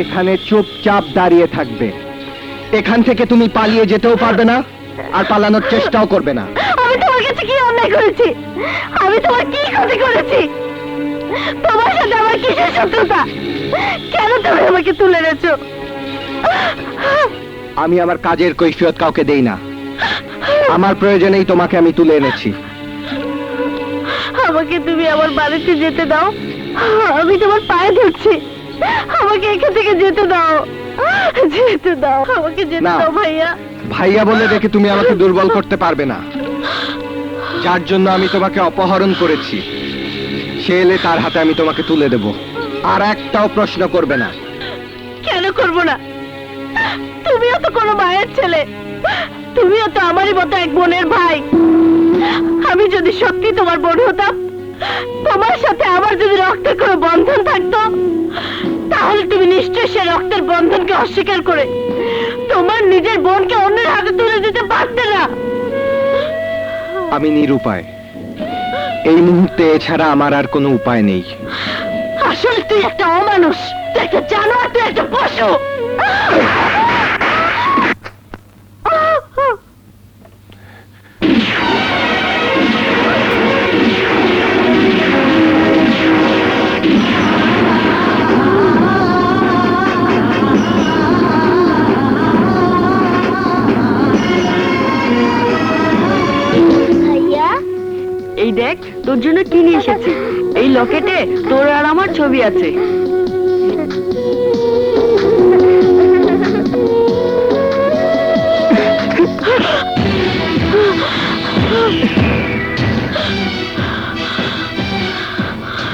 এখানে চুপচাপ দাঁড়িয়ে থাকবে। এখান থেকে তুমি পালিয়ে যেতেও পারবে না, আর পালানোর চেষ্টাও করবে না। আমি তোমার কাছে কি অন্যায় করেছি? আমি তোমার কি ক্ষতি করেছি? তোমার সাথে আমার কিসের শত্রুতা? কেন তুমি আমাকে তুলে এনেছো? আমি আমার কাজের কৈফিয়ত কাউকে দেই না। আমার প্রয়োজনেই তোমাকে আমি তুলে এনেছি। আমাকে তুমি আমার বাড়িতে যেতে দাও। আমি তোমার পায়ে ধরছি, আমাকে এখান থেকে যেতে দাও। যেতে দাও, আমাকে যেতে না। দাও ভাইয়া। ভাইয়া বলে দেখে তুমি আমাকে দুর্বল করতে পারবে না। যার জন্য আমি তোমাকে অপহরণ করেছি, সে এলে তার হাতে আমি তোমাকে তুলে দেব। আর একটাও প্রশ্ন করবে না। কেন করবো না? তুমিও তো কোনো মায়ের ছেলে, তুমিও তো আমারই মতো এক বোনের ভাই। আমি যদি সত্যি তোমার বোন হতাম, তোমার সাথে আমার যদি রক্তের কোনো বন্ধন থাকতো, তাহলে তুমি নিশ্চয়ই সে রক্তের বন্ধনকে অস্বীকার করে তোমার নিজের বোনকে অন্যের হাতে তুলে দিতে পারতে না। আমি নিরুপায়। এই মুহূর্তে এছাড়া আমার আর কোনো উপায় নেই। আসলে তুই একটা অমানুষ, তুই একটা জানোয়ার, তুই একটা পশু। এই দেখ, তোর জন্য কি নিয়ে এসেছি। এই লকেটে তোর আর আমার ছবি আছে।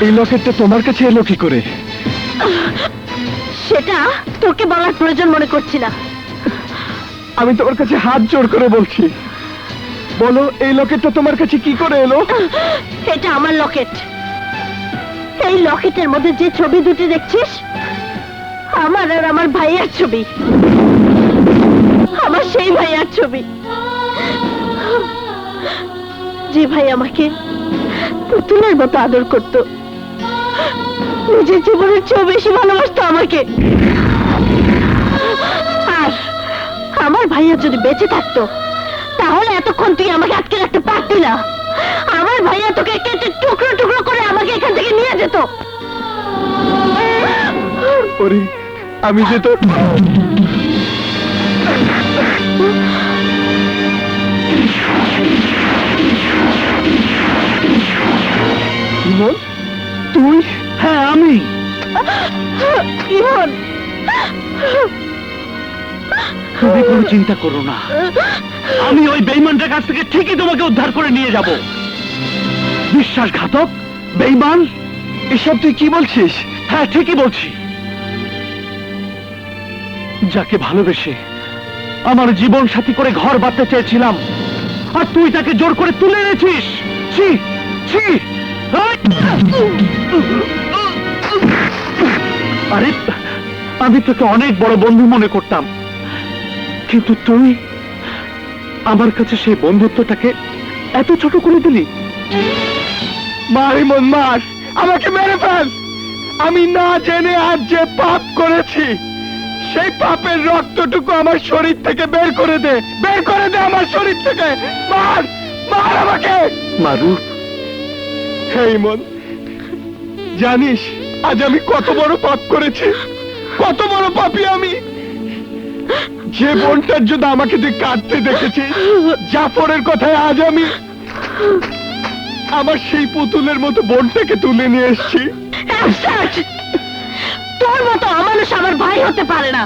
এই লকেটটা তোমার কাছে এলো কি করে? সেটা তোকে বলার প্রয়োজন মনে করছি না। আমি তোমার কাছে হাত জোড় করে বলছি, বলো এই লকেটটা তোমার কাছে কি করে এলো? এটা আমার লকেট। এই লকেটের মধ্যে যে ছবি দুটি দেখছিস, আমার আর আমার ভাইয়ার ছবি। আমার সেই ভাইয়ার ছবি, যে ভাই আমাকে পুতুলের মতো আদর করত, নিজের জীবনের চেয়েও বেশি ভালোবাসতো আমাকে। আর আমার ভাইয়া যদি বেঁচে থাকতো, তাহলে এতক্ষণ তুই আমাকে আটকে রাখতে পারতি না। আমার ভাইয়া তোকে কেটে টুকরো টুকরো করে আমাকে এখান থেকে নিয়ে যেত। ওরে, আমি যে তোর ইমন, তুই? হ্যাঁ আমি। ইমন, তুমি কোনো চিন্তা করো না, আমি ওই বেঈমানটার কাছ থেকে ঠিকই তোমাকে উদ্ধার করে নিয়ে যাব। বিশ্বাসঘাতক, বেঈমান! এসব তুই কি বলছিস? হ্যাঁ ঠিকই বলছি। যাকে ভালোবেসে আমার জীবন সাথী করে ঘর বাঁধতে চেয়েছিলাম, আর তুই তাকে জোর করে তুলে এনেছিস। ছি ছি! আরে, আমি তোকে অনেক বড় বন্ধু মনে করতাম, কিন্তু তুই আমার কাছে সেই বন্ধুত্বটাকে এত ছোট করে দিলি। মার ইমন, মার, আমাকে মেরে ফেল। আমি না জেনে আজ যে পাপ করেছি, সেই পাপের রক্তটুকু আমার শরীর থেকে বের করে দে, বের করে দে আমার শরীর থেকে। মার, মার আমাকে। মারুফ, হে ইমন, জানিস আজ আমি কত বড় পাপ করেছি? কত বড় পাপী আমি! যে বোনটার জন্য আমাকে তুই কাঁদতে দেখেছিস, জাফরের কথায় আজ আমি আমার সেই পুতুলের মতো বোনটাকে তুলে নিয়ে এসেছি। তোর মতো অমানুষ আমার ভাই হতে পারে না।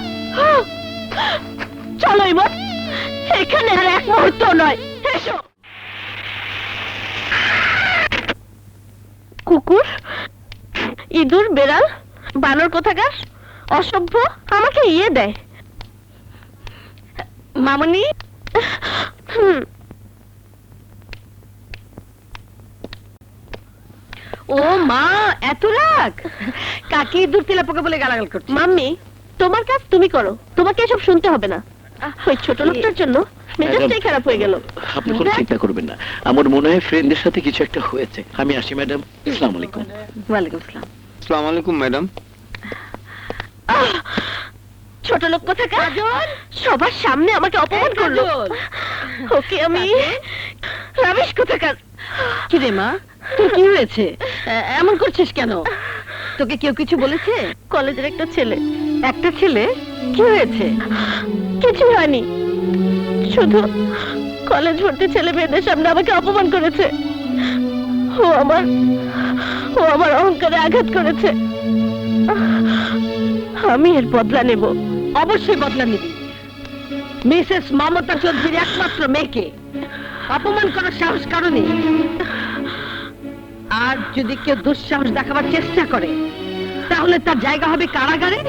চলো ইমন, এখানে আর এক মুহূর্ত নয়, এসো। কুকুর, ইঁদুর, বেড়াল, বানর কোথাকার, অসভ্য, আমাকে ইয়ে দেয়। মামনি, ও মা, এত রাগ! কাকি ইঁদুর তেলাপোকা বলে গালাগাল করছে। মাম্মি, তোমার কাজ তুমি করো, তোমাকে এসব শুনতে হবে না। ওই ছোট লোকটার জন্য মেজাজটাই খারাপ হয়ে গেল। আপনি কোনো চিন্তা করবেন না, আমার মনে হয় ফ্রেন্ডের সাথে কিছু একটা হয়েছে। আমি আসি ম্যাডাম। আসসালামু আলাইকুম। ওয়ালাইকুম আসসালাম। আসসালামু আলাইকুম ম্যাডাম। ছোট লোক কোথাকার, সবার সামনে আমাকে অপমান করলো। ওকে আমি রামেশ কোথাকার। কি রে মা, তোর কি হয়েছে? এমন করছিস কেন? তোকে কেউ কিছু বলেছে? কলেজের একটা ছেলে। একটা ছেলে? কি হয়েছে? কিছু হয়নি, শুধু কলেজ ভর্তি ছেলে মেয়েদের সামনে আমাকে অপমান করেছে। ও আমার অহংকারে আঘাত করেছে। আমি এর বদলা নেব। অবশ্যই বদলা নিবি। মিসেস মমতা চৌধুরীর একমাত্র মেয়েকে অপমান করার সাহস কারণে, আর যদি কেউ দুঃসাহস দেখাবার চেষ্টা করে তাহলে তার জায়গা হবে কারাগারে,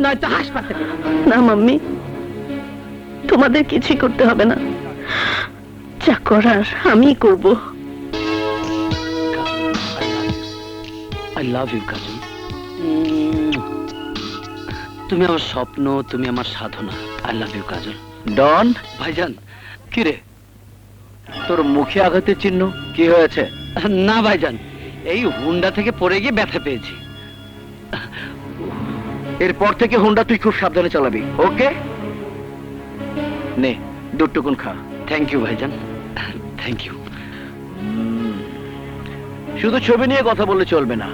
নয়তো হাসপাতালে। না মাম্মি, তোমাদের কিছুই করতে হবে না, যা করার আমিই করব। আই লাভ ইউ কাজল। তুমি আমার স্বপ্ন, তুমি আমার সাধনা। আই লাভ ইউ কাজল। ডন ভাইজান। কি রে, তোর মুখে আঘাতের চিহ্ন? কি হয়েছে? না ভাইজান, এই হুন্ডা থেকে পড়ে গিয়ে ব্যথা পেয়েছি। এরপর থেকে হুন্ডা তুই খুব সাবধানে চালাবি, ওকে? নে দুটুকুন খা। থ্যাংক ইউ ভাইজান, থ্যাংক ইউ। শুধু ছবি নিয়ে কথা বললে চলবে না,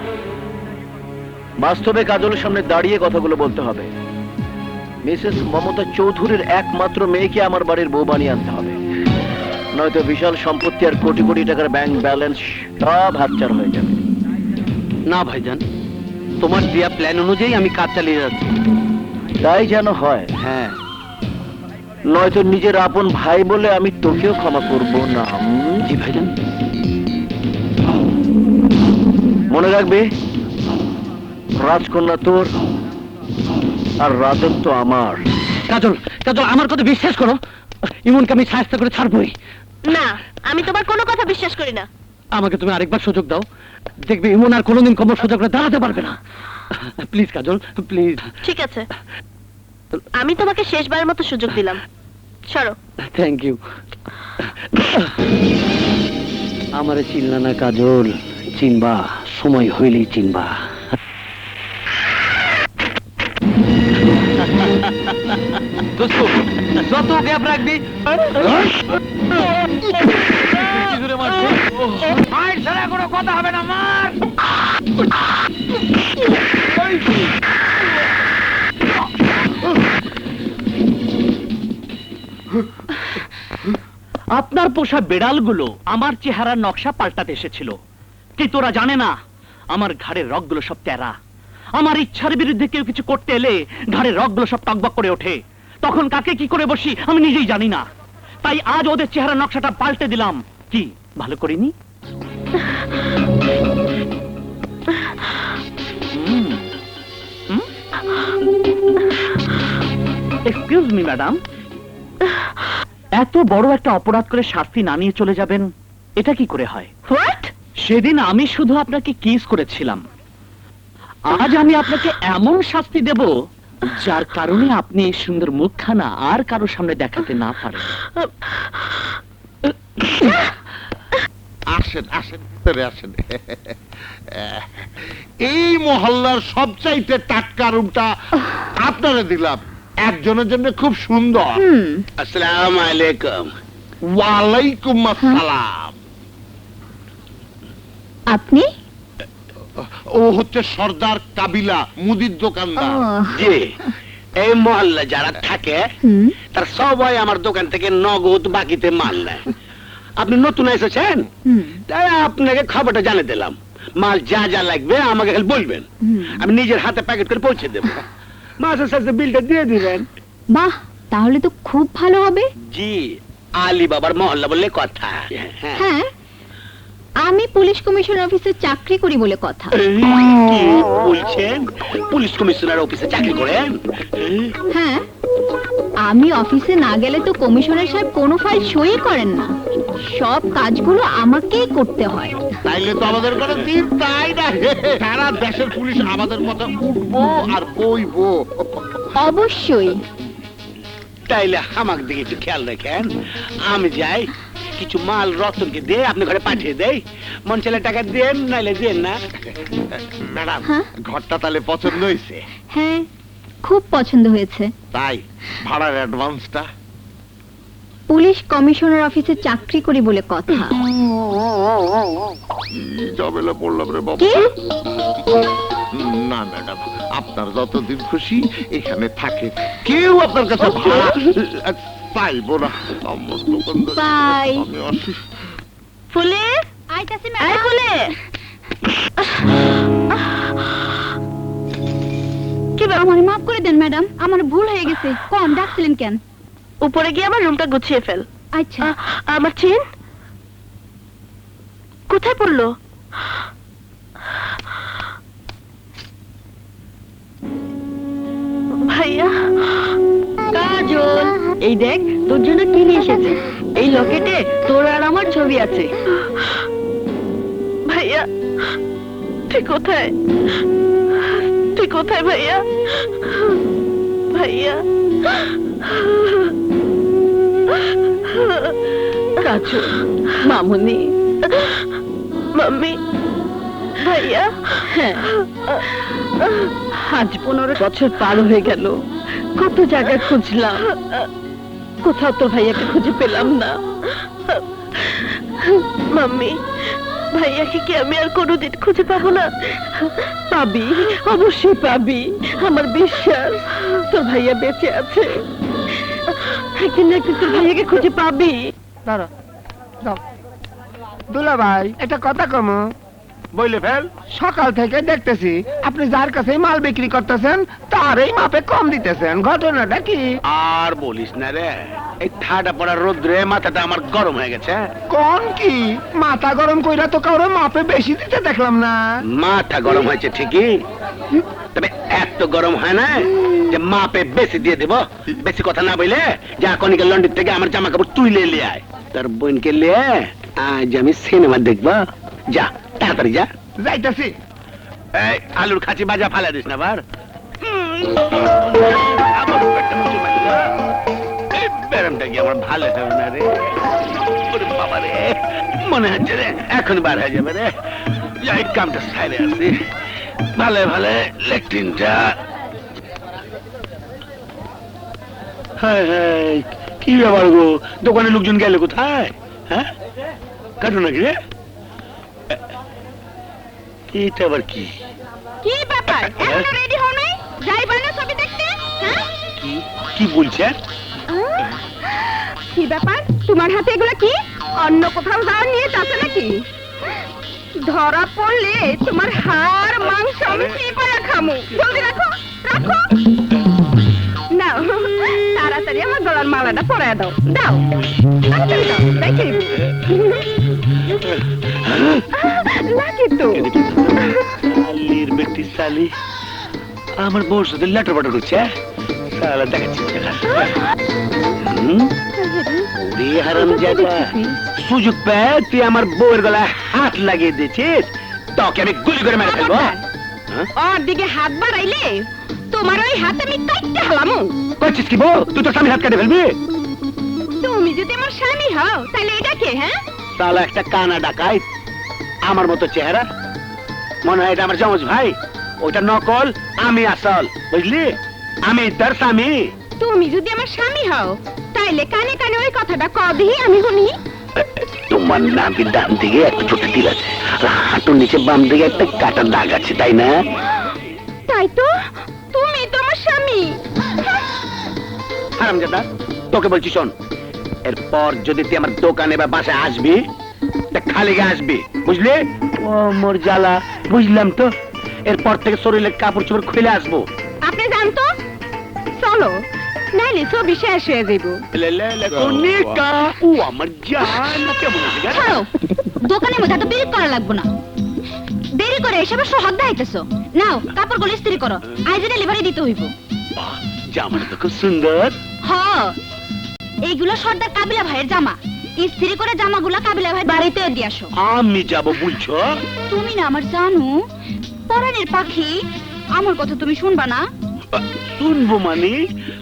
বাস্তবে কাজলের সামনে দাঁড়িয়ে কথাগুলো বলতে হবে। মিসেস মমতা চৌধুরীর একমাত্র মেয়েকে আমার বাড়ির বউ বানিয়ে আনতে হবে, নয়তো বিশাল সম্পত্তি আর কোটি কোটি টাকার ব্যাংক ব্যালেন্স সব হাতছাড়া হয়ে যাবে। না ভাইজান, তোমার দেয়া প্ল্যান অনুযায়ী আমি কাজ চালিয়ে যাচ্ছি। তাই যেন হয়। হ্যাঁ, নয়তো নিজের আপন ভাই বলে আমি তোকেও ক্ষমা করব না। জি ভাইজান। মনে রাখবে, রাজকন্যা তোর আর রাজত্ব আমার। কাজল, কাজল, আমার কথা বিশ্বাস করো, ইমনকে আমি সাহায্য করে ছাড়বই। না, আমি তোমার কোনো কথা বিশ্বাস করি না। আমাকে তুমি আরেকবার সুযোগ দাও, দেখবে ইমন আর কোনোদিন কোমর সোজা করে দাঁড়াতে পারবে না। Please Kajal, please. ঠিক আছে, আমি তোমাকে শেষবারের মতো সুযোগ দিলাম, সরো। Thank you. আমারে চিনলা না কাজল, চিনবা, সময় হইলেই চিনবা। যত গ্যাপ রাখবি কোনো কথা হবে না। মার আপনার পোষা বেড়ালগুলো আমার চেহারার নকশা পাল্টাতে এসেছিল, কিন্তু ওরা জানে না আমার ঘাড়ের রগগুলো সব তেরা। আমার ইচ্ছার বিরুদ্ধে কেউ কিছু করতে এলে ঘাড়ের রগগুলো সব টকবক করে ওঠে। তখন কাকে কি করে বসি আমি নিজেই জানি না। তাই আজ ওদের চেহারার নকশাটা পাল্টে দিলাম। কি ভালো করিনি? এক্সকিউজ মি ম্যাডাম, এত বড় একটা অপরাধ করে শাস্তি না নিয়ে চলে যাবেন, এটা কি করে হয়? হোয়াট? সেদিন আমি শুধু আপনাকে কিস করেছিলাম, আজ আমি আপনাকে এমন শাস্তি দেব যার কারণে আপনি এই সুন্দর মুখখানা আর কারো সামনে দেখাতে না পারেন। আসেন আসেন, ভিতরে আসেন। এই মহল্লার সবচাইতে টাটকা রুমটা আপনারা দিলাম, একজনের জন্য খুব সুন্দর। আসসালামু আলাইকুম। ওয়ালাইকুম আসসালাম। আপনি? ও হচ্ছে সর্দার কাবিলা, মুদির দোকানদার। জি, এই মহল্লা যারা থাকে তার সবাই আমার দোকান থেকে নগদ বাকিতে মাল নেয়। আপনি নতুন এসেছেন, তাই আপনাকে খবরটা জানিয়ে দিলাম। মাল যা যা লাগবে আমাকে খালি বলবেন, আমি নিজের হাতে প্যাকেট করে পৌঁছে দেবো। মাসের শেষে বিলটা দিয়ে দিবেন। বাহ, তাহলে তো খুব ভালো হবে। জি, আলী বাবার মহল্লা বললে কথা। হ্যাঁ, হ্যাঁ, আমি পুলিশ কমিশন অফিসে চাকরি করি বলে কথা। কি বলছেন? পুলিশ কমিশনার অফিসে চাকরি করেন? হ্যাঁ, আমি অফিসে না গেলে তো কমিশনার সাহেব কোনো ফাইল সই করেন না, সব কাজগুলো আমাকেই করতে হয়। তাইলে তো আমাদের কোনো দিন তাই না, সারা দেশের পুলিশ আমাদের মতো উঠবো আর বইবো। অবশ্যই। তাইলে আমার দিকে একটু খেয়াল রাখেন। আমি যাই, কিছু মাল রতনকে দিয়ে আপনি ঘরে পাঠিয়ে দেই। মন ছেলে টাকা দেন, নাইলে দেন না। ম্যাডাম, হ্যাঁ? ঘরটা তাহলে পছন্দ হয়েছে? হ্যাঁ, খুব পছন্দ হয়েছে। তাই ভাড়ার অ্যাডভান্সটা? পুলিশ কমিশনার অফিসে চাকরি করি বলে কথা। কি ঝামেলা পড়লাম রে বাবা। কি? না ম্যাডাম, আপনার যতদিন খুশি এখানে থাকে, কেউ আপনার কাছে ভাড়া পাইবো না। আমার দোকানদার, বাই। আমি আসি। ফুলে আইতাছি আয় ফুলে। কি ব্যাপার? আমার মাফ করে দেন ম্যাডাম, আমার ভুল হয়ে গেছে। কোন ডাকছিলেন কেন? উপরে গিয়ে আমার রুমটা গুছিয়ে ফেল। আচ্ছা। আমার চেন কোথায় পড়লো? ভাইয়া, কাজল, এই দেখ তোর জন্য কি নিয়ে এসেছে। এই লকেটে তোর আর আমার ছবি আছে। ভাইয়া তুই কোথায়? তুই কোথায় ভাইয়া? ভাইয়া, কাজল, মামুনি, মাম্মি, ভাইয়া। হ্যাঁ, আজ 15 বছর পার হয়ে গেল। কত জায়গায় খুঁজলাম, কোথাও তোর ভাইয়াকে খুঁজে পেলাম না। মাম্মি, ভাইয়াকে কি আমি আর কোনোদিন খুঁজে পাবো না? পাবি, অবশ্যই পাবি, আমার বিশ্বাস। তোর ভাইয়া বেঁচে আছে, একদিন না একদিন তোর ভাইয়াকে খুঁজে পাবি। দাঁড়া দাও। দুলা ভাই, একটা কথা কমো। বইলে ফেল। সকাল থেকে দেখতেছি আপনি যার কাছে মাল বিক্রি করতেছেন তারই মাপে কম দিতেছেন, ঘটনাটা কি? আর বলিস না রে, এই ঠাডা পড়া রোদ্রে মাথাটা আমার গরম হয়ে গেছে। কোন কি মাথা গরম কইরা তো কারো মাপে বেশি দিতে দেখলাম না। মাথা গরম হয়েছে ঠিকই, তবে এত গরম হয় না যে মাপে বেশি দিয়ে দেব। বেশি কথা না বইলে যা কনিকে লন্ডন থেকে আমার জামা কাপড় তুই লিয়ে আয়, তার বোনকে লিয়ে আজ আমি সিনেমা দেখবো। যা তাড়াতাড়ি যা। যাইতাছি। এই আলুর খাঁচি বাজা ফালা দিস না আবার। আবার পেটটা মুছে মারলো। এই ব্যারামটা কি আমার ভালো হবে না রে? ওরে বাবা রে, মনে হচ্ছে রে এখন বার হয়ে যাবে রে। যাই কামটা সাইরে আসি, ভালো ভালো লেট্রিনটা। কি ব্যাপার গো, দোকানে লোকজন গেলে কোথায়? হ্যাঁ, কাটো নাকি রে? এটা আবার কি? কি ব্যাপার? এখনো রেডি হও নাই? যাইবা না ছবি দেখতে? হ্যাঁ? কি কি বলছেন? কি ব্যাপার? তোমার হাতে এগুলো কি? অন্য কোথাও যাওয়ার নিয়ে যাচ্ছে নাকি? ধরা পড়লে তোমার হাড় মাংস আমি চিবায়া খামু। জলদি রাখো, রাখো। নাও, তাড়াতাড়ি আমার গলার মালাটা পরায় দাও। দাও, তাড়াতাড়ি দাও, দেখি। লাগে তো। শালির বেটি শালি আমার বউর সাথে লেটার বাটার করছে। শালা দেখাচ্ছি ওরে হারামজাদা, সুযোগ পেয়ে তুই আমার বউয়ের গলায় হাত লাগিয়ে দিয়েছিস, তোকে আমি গুলি করে মেরে ফেলবো। ওর দিকে হাত বাড়াইলে তোমার ওই হাত আমি কাটতে হালামু। করছিস কি বউ? তুই তো স্বামীর হাত কেটে ফেলবি। তুমি যদি আমার স্বামী হও তাহলে এটা কে? হ্যাঁ, শালা একটা কানা ডাকাই, আমার মতো চেহারা, মনে হয় এটা আমার জমজ ভাই। ওটা নকল, আমি আসল, বুঝলি? আমি তার স্বামী। তুমি যদি আমার স্বামী হও তাইলে কানে কানে ওই কথাটা কবি আমি শুনি। তোমার নাভির ডান দিকে একটা ছোট তিল আছে, আর হাঁটুর নিচে বাম দিকে একটা কাটা দাগ আছে, তাই না? তাই তো, তুমি তো আমার স্বামী। হারামজাদা, তোকে বলছি শোন, এরপর যদি তুই আমার দোকানে বা বাসায় আসবি তা খালি গায়ে আসবি, বুঝলি? ও মোর জ্বালা, বুঝলাম তো। এরপর থেকে শরীরের কাপড় চোপড় খুলে আসবো। আপনি জানতো, চলো নাইলে ছবি শেষ হয়ে যাইব। কনিকা, ও আমার জান, কেমন আছে গা? ছাড়ো, দোকানের মধ্যে এত দেরি করা লাগবে না। দেরি করে এসবে সোহাগ দেখাইতেছো। নাও কাপড়গুলো ইস্ত্রি করো, আজ ডেলিভারি দিতে হইব। বাহ, জামাটা তো খুব সুন্দর। হ, এইগুলো সর্দার কাবিলা ভাইয়ের জামা। ইস্ত্রি করে জামাগুলা কাবিলা ভাই বাড়িতে দিয়ে আসো। আমি যাব বলছো? তুমি না আমার জানো, পরাণের পাখি, আমার কথা তুমি শুনবা না? শুনবো মানে?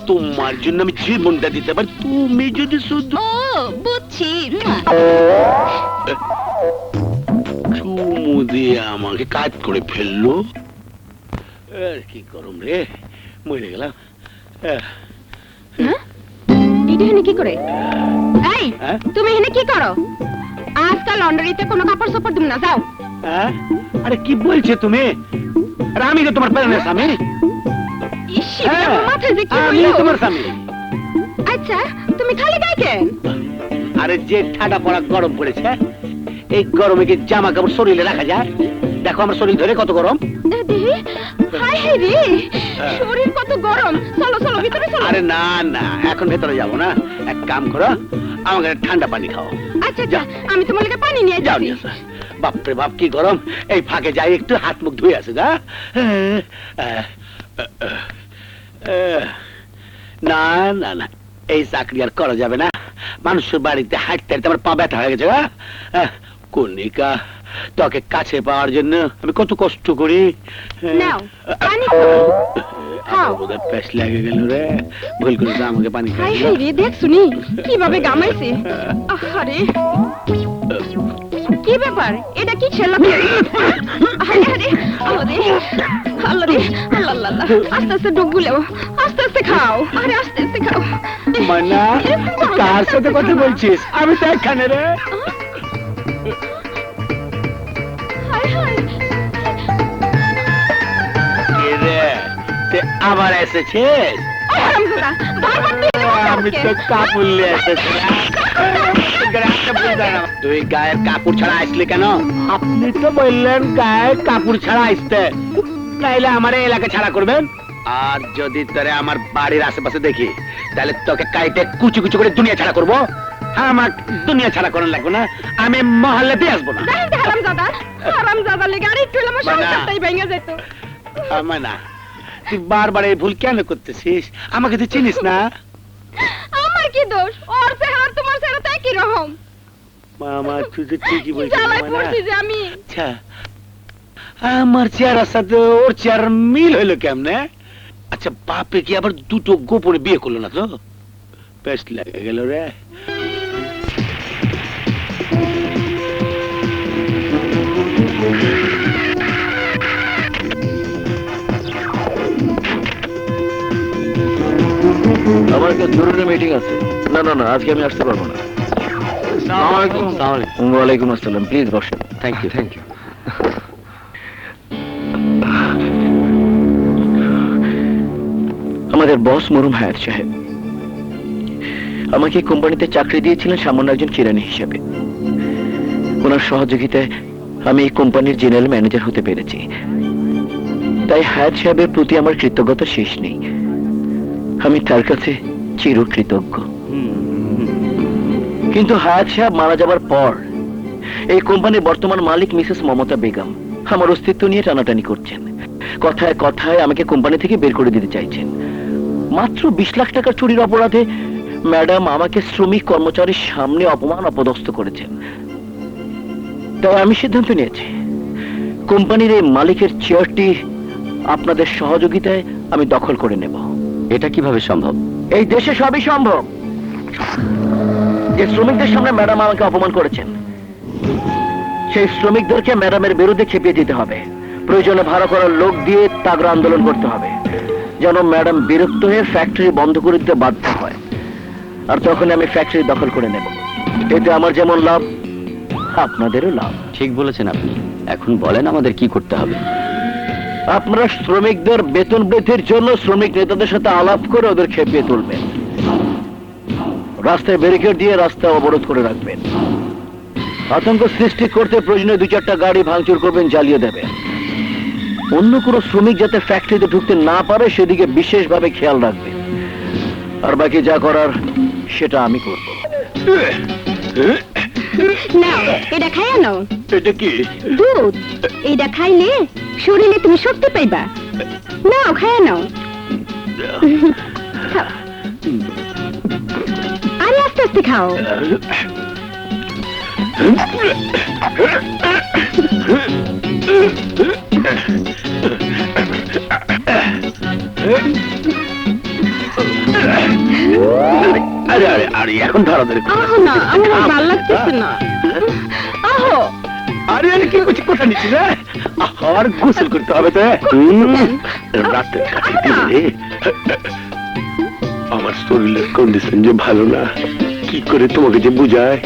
তোমার জন্য আমি জীবনটা দিতে পারি, তুমি যদি শুধু ও বুঝছি। চুমু দিয়ে আমাকে কাজ করে ফেললো। আর কি গরম রে, মরে গেলাম এটা এখানে কি করে? এই হ্যাঁ? তুমি এখানে কি করো? আজকাল লন্ডারিতে কোনো কাপড় সাপড় তুমি না, যাও। হ্যাঁ? আরে কি বলছো তুমি? আরে আমি তো তোমার প্যারেন্টস স্বামী। ইস, আমার মাথায় যে কি আমি হইলো? তোমার স্বামী। আচ্ছা, তুমি খালি গায়ে কেন? আরে যে ঠাডা পড়া গরম পড়েছে, এই গরমে কি জামা কাপড় শরীরে রাখা যায়? দেখো আমার শরীর ধরে কত গরম। দেখি, হায় হায় রে, শরীর কত গরম। চলো চলো ভিতরে চলো। আরে না না, এখন ভেতরে যাবো না, এক কাম করো, আমাকে ঠান্ডা পানি খাও। আচ্ছা আচ্ছা, আমি তোমার লাগে পানি নিয়ে যাও যাচ্ছি। নিয়ে আসো। বাপরে বাপ কি গরম, এই ফাঁকে যাই একটু হাত মুখ ধুয়ে আসে গা। না না না, এই চাকরি আর করা যাবে না। মানুষের বাড়িতে হাঁটতে হাঁটতে আমার পা ব্যথা হয়ে গেছে গা। কনিকা, তোকে কাছে পাওয়ার জন্য আমি কত কষ্ট করি। নাও, পানি খাও। খাও। বোধহয় প্যাস লেগে গেল রে, ভুল করে তো আমাকে পানি হায় খাই। হায় রে, দেখ শুনি কিভাবে গামাইছে। আরে কি ব্যাপার, এটা কি ছেলে? আরে আরে আরে আল্লাহ রে, আল্লাহ আল্লাহ আল্লাহ। আস্তে আস্তে ডুব গুলেও, আস্তে আস্তে খাও। আরে আস্তে আস্তে খাও। মানা, কার সাথে কথা বলছিস? আমি তো এখানে রে। হায় হায়, কে রে? তে আবার এসেছিস? হারামজাদা, বারবার তুই এরকম আমি করছিস। তো কাপড় নিয়ে এসেছিলাম। তুই গায়ের কাপড় ছাড়া আসলি কেন? আপনি তো বললেন গায়ের কাপড় ছাড়া আসতে, নাইলে আমার এই এলাকা ছাড়া করবেন। আর যদি তোরে আমার বাড়ির আশেপাশে দেখি, তাহলে তোকে কাইটে কুচি কুচি করে দুনিয়া ছাড়া করবো। হ্যাঁ, আমার দুনিয়া ছাড়া করার লাগবে না, আমি মহল্লাতে আসবো না। দেখেন তো হারামজাদা, হারামজাদা লেগে আর একটু হলে আমার বানা। সংসারটাই ভেঙে যেত। মানা, তুই বারবার এই ভুল কেন করতেছিস? আমাকে তুই চিনিস না? আমার কি দোষ? ওর চেহারা তোমার চেহারা তো একই রকম। মামা, তুই তো ঠিকই বলছিস। জ্বালায় মানা। পড়ছি যে আমি। আচ্ছা, আমার চেহারার সাথে ওর চেহারার মিল হইলো কেমনে? আচ্ছা, বাপে কি আবার দুটো গোপনে বিয়ে করলো না তো? বেশ লেগে গেল রে। আমার একটা জরুরি মিটিং আছে। না না না, আজকে আমি আসতে পারবো না। ওয়ালাইকুম আসসালাম, প্লিজ বসেন। Thank you thank you. আমাদের বস মরুম হায়াত সাহেব আমাকে কোম্পানিতে চাকরি দিয়েছিলেন সামান্য একজন কিরানি হিসেবে। ওনার সহযোগিতায় আমি এই কোম্পানির জেনারেল ম্যানেজার হতে পেরেছি। তাই হায়াত সাহেবের প্রতি আমার কৃতজ্ঞতা শেষ নেই। আমি তার কাছে চিরকৃতজ্ঞ। কিন্তু হায়াত সাহেব মারা যাবার পর এই কোম্পানির বর্তমান মালিক মিসেস মমতা বেগম আমার অস্তিত্ব নিয়ে টানাটানি করছেন। কথায় কথায় আমাকে কোম্পানি থেকে বের করে দিতে চাইছেন। মাত্র 20 লাখ টাকার চুরির অপরাধে ম্যাডাম আমাকে শ্রমিক কর্মচারীর সামনে অপমান অপদস্থ করেছেন। তাই আমি সিদ্ধান্ত নিয়েছি কোম্পানির এই মালিকের চেয়ারটি আপনাদের সহযোগিতায় আমি দখল করে নেব। এটা কিভাবে সম্ভব? এই দেশে সবই সম্ভব। যে শ্রমিকদের সামনে ম্যাডাম আমাকে অপমান করেছেন, সেই শ্রমিকদেরকে ম্যাডামের বিরুদ্ধে খেপিয়ে দিতে হবে। প্রয়োজনে ভাড়া করার লোক দিয়ে তাগড়া আন্দোলন করতে হবে, যেন ম্যাডাম বিরক্ত হয়ে ফ্যাক্টরি বন্ধ করে দিতে বাধ্য হয়। আর তখন আমি ফ্যাক্টরি দখল করে নেব। এতে আমার যেমন লাভ, আপনাদেরও লাভ। ঠিক বলেছেন আপনি। এখন বলেন আমাদের কি করতে হবে? আপনারা শ্রমিকদের বেতন বৃদ্ধির জন্য শ্রমিক নেতাদের সাথে আলাপ করে ওদের খেপিয়ে তুলবেন। রাস্তায় ব্যারিকেড দিয়ে রাস্তা অবরোধ করে রাখবেন। আতঙ্ক সৃষ্টি করতে প্রয়োজনীয় 2-4টা গাড়ি ভাঙচুর করবেন, জ্বালিয়ে দেবেন। অন্য কোনো শ্রমিক যাতে ফ্যাক্টরিতে ঢুকতে না পারে সেদিকে বিশেষভাবে খেয়াল রাখবেন। আর বাকি যা করার সেটা আমি করব। নাও, এটা খাইয়া নাও। এটা কি? দুধ। এটা খাইলে শরীরে তুমি শক্তি পাইবা। নাও, খাইয়া নাও। খাও। আরে আস্তে আস্তে খাও। আরে আরে আরে, এখন ধরাধরি করো। আহো না, আমার ভালো লাগতেছে না। আহো। আরে আরে কি করছিস, কোথা নিচ্ছিস রে? আর গোসল করতে হবে তো। রাতে কাছে দিলে আমার শরীরের কন্ডিশন যে ভালো না, কি করে তোমাকে যে বুঝায়।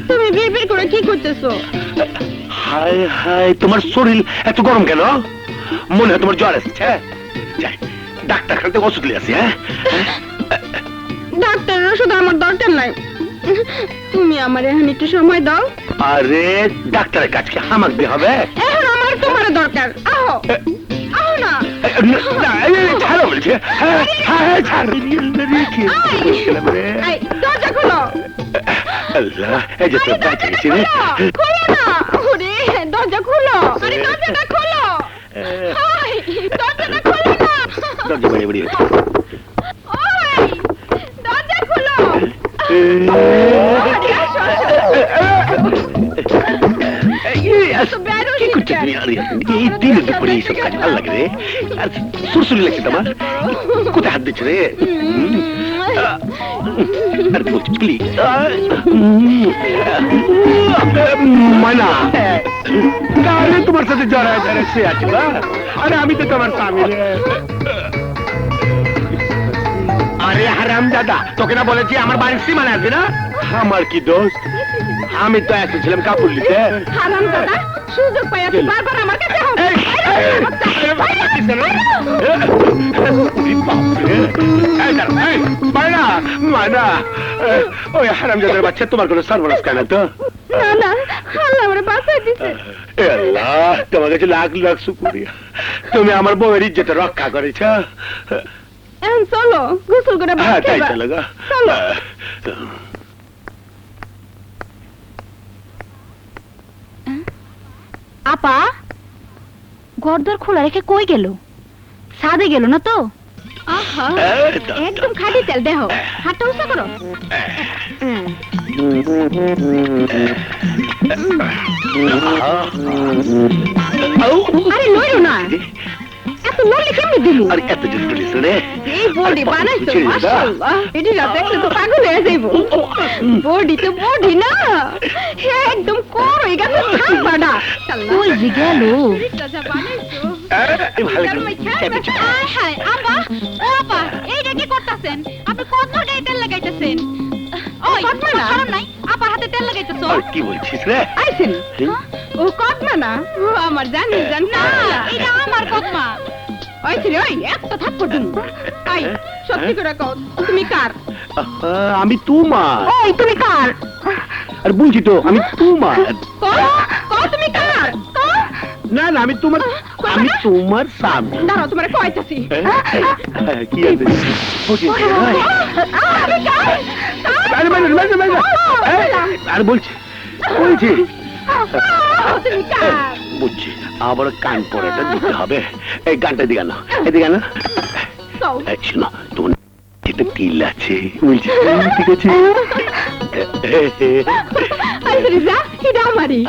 তুমি বিড়বিড় করে কি করতেছো? হায় হায়, তোমার শরীর এত গরম কেন? মনে হয় তোমার জ্বর আসছে। যাই ডাক্তার খাতে ওষুধ নিয়ে আসি। হ্যাঁ, ডাক্তারের ওষুধ আমার দরকার নাই, তুমি আমার এখন একটু সময় দাও। আরে ডাক্তারের কাছে হামাক দিয়ে হবে। এখন আমার তোমার দরকার, আহো আহো না। ছাড়ো বলছে। হ্যাঁ হ্যাঁ ছাড়। এই, দরজা খোলো। আল্লাহ, এই যে তোর বাচ্চা গেছি রে। খোলো না, ওরে দরজা খোলো, আরে দরজাটা খোলো। হাই, দরজাটা খোলো না। দরজা বাড়ি বাড়ি। ওই, দরজা খোলো। কি করছিস তুমি? আরে এই দিনে দুপুরে এইসব কাজ ভালো লাগে রে। আর সুরসুরি লাগছে তোমার, কোথায় হাত দিচ্ছে রে? আর বলছি প্লিজ মানা, তাহলে তোমার সাথে জড়ায় জড়ায় সে আছে না? আরে আমি তো তোমার স্বামী রে। আরে হারাম দাদা, তোকে না বলেছি আমার বাড়ির সীমানা আসবে না? আমার কি দোষ? আমি তো এসেছিলাম কাপড় নিতে। হারাম দাদা, সুযোগ পাইয়া তুই বারবার আমার কাছে আসো। ওই হারাম দাদার বাচ্চা তোমার কোনো সর্বনাশ কেন তো? না না, আল্লাহ আমারে বাঁচাই দিছে। এ আল্লাহ, তোমার কাছে লাখ লাখ শুকরিয়া, তুমি আমার বউয়ের ইজ্জত রক্ষা করেছ। এখন চলো, গোসল করে ভাত হ্যাঁ তাই খাইবা। চলো গো। চলো। আপা, ঘরদোর খোলা রেখে কই গেল? সাদে গেল না তো? আহা, একদম খাঁটি তেল দেহ, হাতটা উঁচা করো। আরে লইরো না, এত লড়লে কেমনি দিলু? আর এত জোর তুলিস রে? এই বডি বানাইছো, মাশাআল্লাহ। এটি না দেখলে তো পাগল হয়ে যাইবো। বডি তো বডি না, একদম করই গেছে ছাপাডা। কই যে গেল? ভালো হায় হায়, আপা, ও আপা, এইটা কি করতাছেন? আপনি কত গায়ে তেল লাগাইতেছেন? ওই, শরম নাই? আপার হাতে তেল লাগাইতেছো? আর কি বলছিস রে? আইছেন? ও কদমা না? ও আমার জানি জান না, এটা আমার কদমা। ওই ছিল, ওই একটা থাপ্পড় দিন। আই, সত্যি করে কও, তুমি কার? আমি তোমার। ওই তুমি কার? আর বলছি তো আমি তোমার। কও তুমি কার? কও। না না, আমি তোমার স্বামী। দাঁড়াও, তোমারে কইতাছি। কি আছে? আমি কার? আর বলছি তুমি কার? বুঝছি, আবার কান পড়াটা দিতে হবে। এই গানটা দিকে না, এদিকে না। কও। শোনো, তোমার যেটা তিল আছে বলছি, ঠিক আছে? আরে রিজা, এটা আমারই।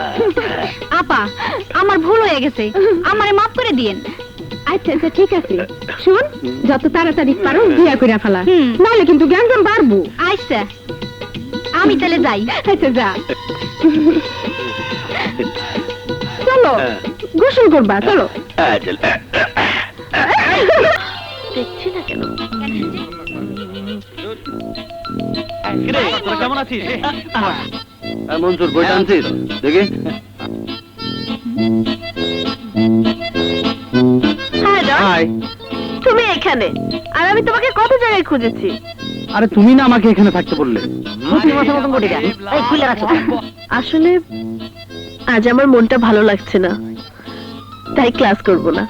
আপা, আমার ভুল হয়ে গেছে, আমারে মাফ করে দিয়েন। আচ্ছা আচ্ছা, ঠিক আছে। শুন, যত তাড়াতাড়ি পারো বিয়া কইরা ফেলা, হুম। নাহলে কিন্তু জ্ঞান বাড়বো। আচ্ছা, আমি তাহলে যাই। আচ্ছা যা। চলো, গোসল করবা, চলো। চল। দেখছি না কেন? কেমন আছিস? মঞ্জুর বইটা আনছিস দেখি। হাই, তুমি এখানে, আর আমি তোমাকে কত জায়গায় খুঁজেছি। আরে তুমি না আমাকে এখানে থাকতে বললে। আসলে আজ আমার মনটা ভালো লাগছে না, তাই ক্লাস করব না।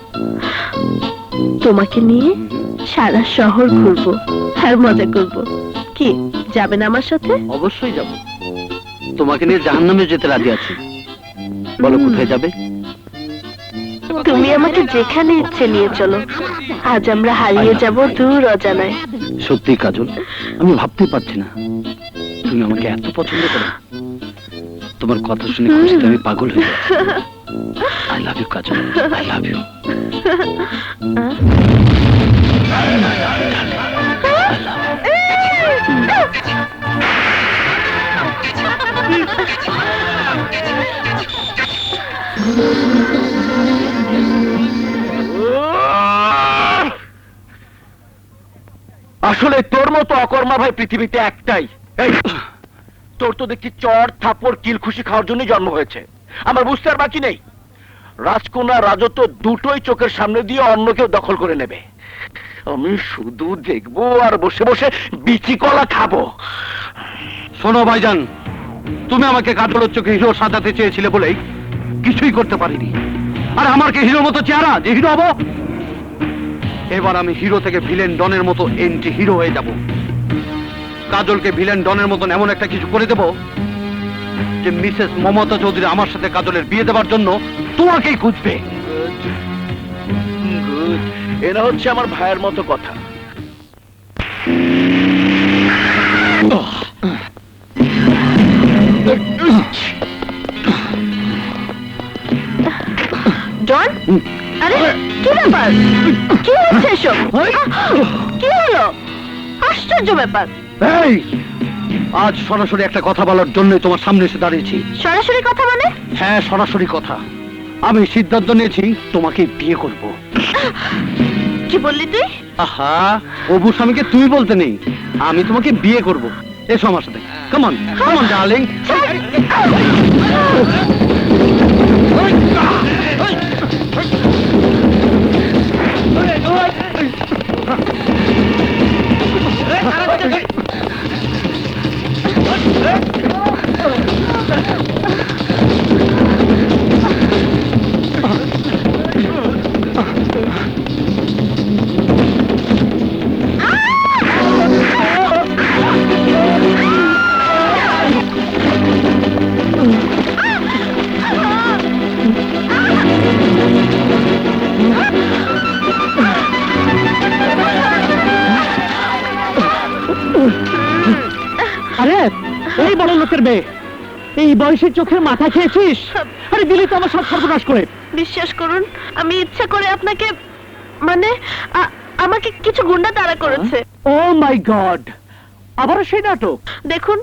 তোমাকে নিয়ে সারা শহর ঘুরবো আর মজা করব। কি, যাবে না আমার সাথে? অবশ্যই যাব, তোমাকে নিয়ে জাহান্নামে যেতে রাজি আছি। বলো কোথায় যাবে? তুমি আমাকে যেখানে ইচ্ছে নিয়ে চলো। আজ আমরা হারিয়ে যাব দূর অজানায়। সত্যি কাজল, আমি ভাবতে পারছি না তুমি আমাকে এত পছন্দ করো। তোমার কথা শুনে খুশিতে আমি পাগল হয়ে যাচ্ছি। I love you Kajal, I love you. অকর্মা ভাই পৃথিবীতে একটাই। এই, তোর তো দেখছি চর থাপড় কিল খুশি খাওয়ার জন্য জন্ম হয়েছে। আমার বুঝতে আর বাকি নেই, রাজকন্যা রাজত্ব দুটোই চোখের সামনে দিয়ে অন্য কেউ দখল করে নেবে। আমি শুধু দেখবো আর বসে বসে বিচি কলা খাবো। শোনো ভাইজান, তুমি আমাকে কাজলের চোখে হিরো সাজাতে চেয়েছিলে বলেই কিছুই করতে পারিনি। আর আমার কি হিরোর মতো চেহারা যে হিরো হবো? এবার আমি হিরো থেকে ভিলেন ডনের মতো এন্টি হিরো হয়ে যাব। কাজলকে ভিলেন ডনের মতন এমন একটা কিছু করে দেব যে মিসেস মমতা চৌধুরী আমার সাথে কাজলের বিয়ে দেওয়ার জন্য তোমাকেই খুঁজবে। গুড, এরা হচ্ছে আমার ভাইয়ের মতো কথা। জন, আরে কি ব্যাপার? কি হচ্ছে এসব? কি হলো? আশ্চর্য ব্যাপার। এই, আজ সরাসরি একটা কথা বলার জন্যই তোমার সামনে এসে দাঁড়িয়েছি। সরাসরি কথা মানে? হ্যাঁ, সরাসরি কথা। আমি সিদ্ধান্ত নিয়েছি তোমাকে বিয়ে করব। কি বললি তুই? আহা, অবু স্বামীকে তুই বলতে নেই, আমি তোমাকে বিয়ে করব। এসো আমার সাথে, come on come on darling. আরে এই বড় লোকের মেয়ে, এই বয়সে চোখের মাথা খেয়েছিস? আরে দিলি তো আমার সব সর্বনাশ করে। বিশ্বাস করুন, আমি ইচ্ছা করে আপনাকে, মানে আমাকে কিছু গুন্ডা তাড়া করেছে। ও মাই গড, আবারও সেই নাটক? দেখুন,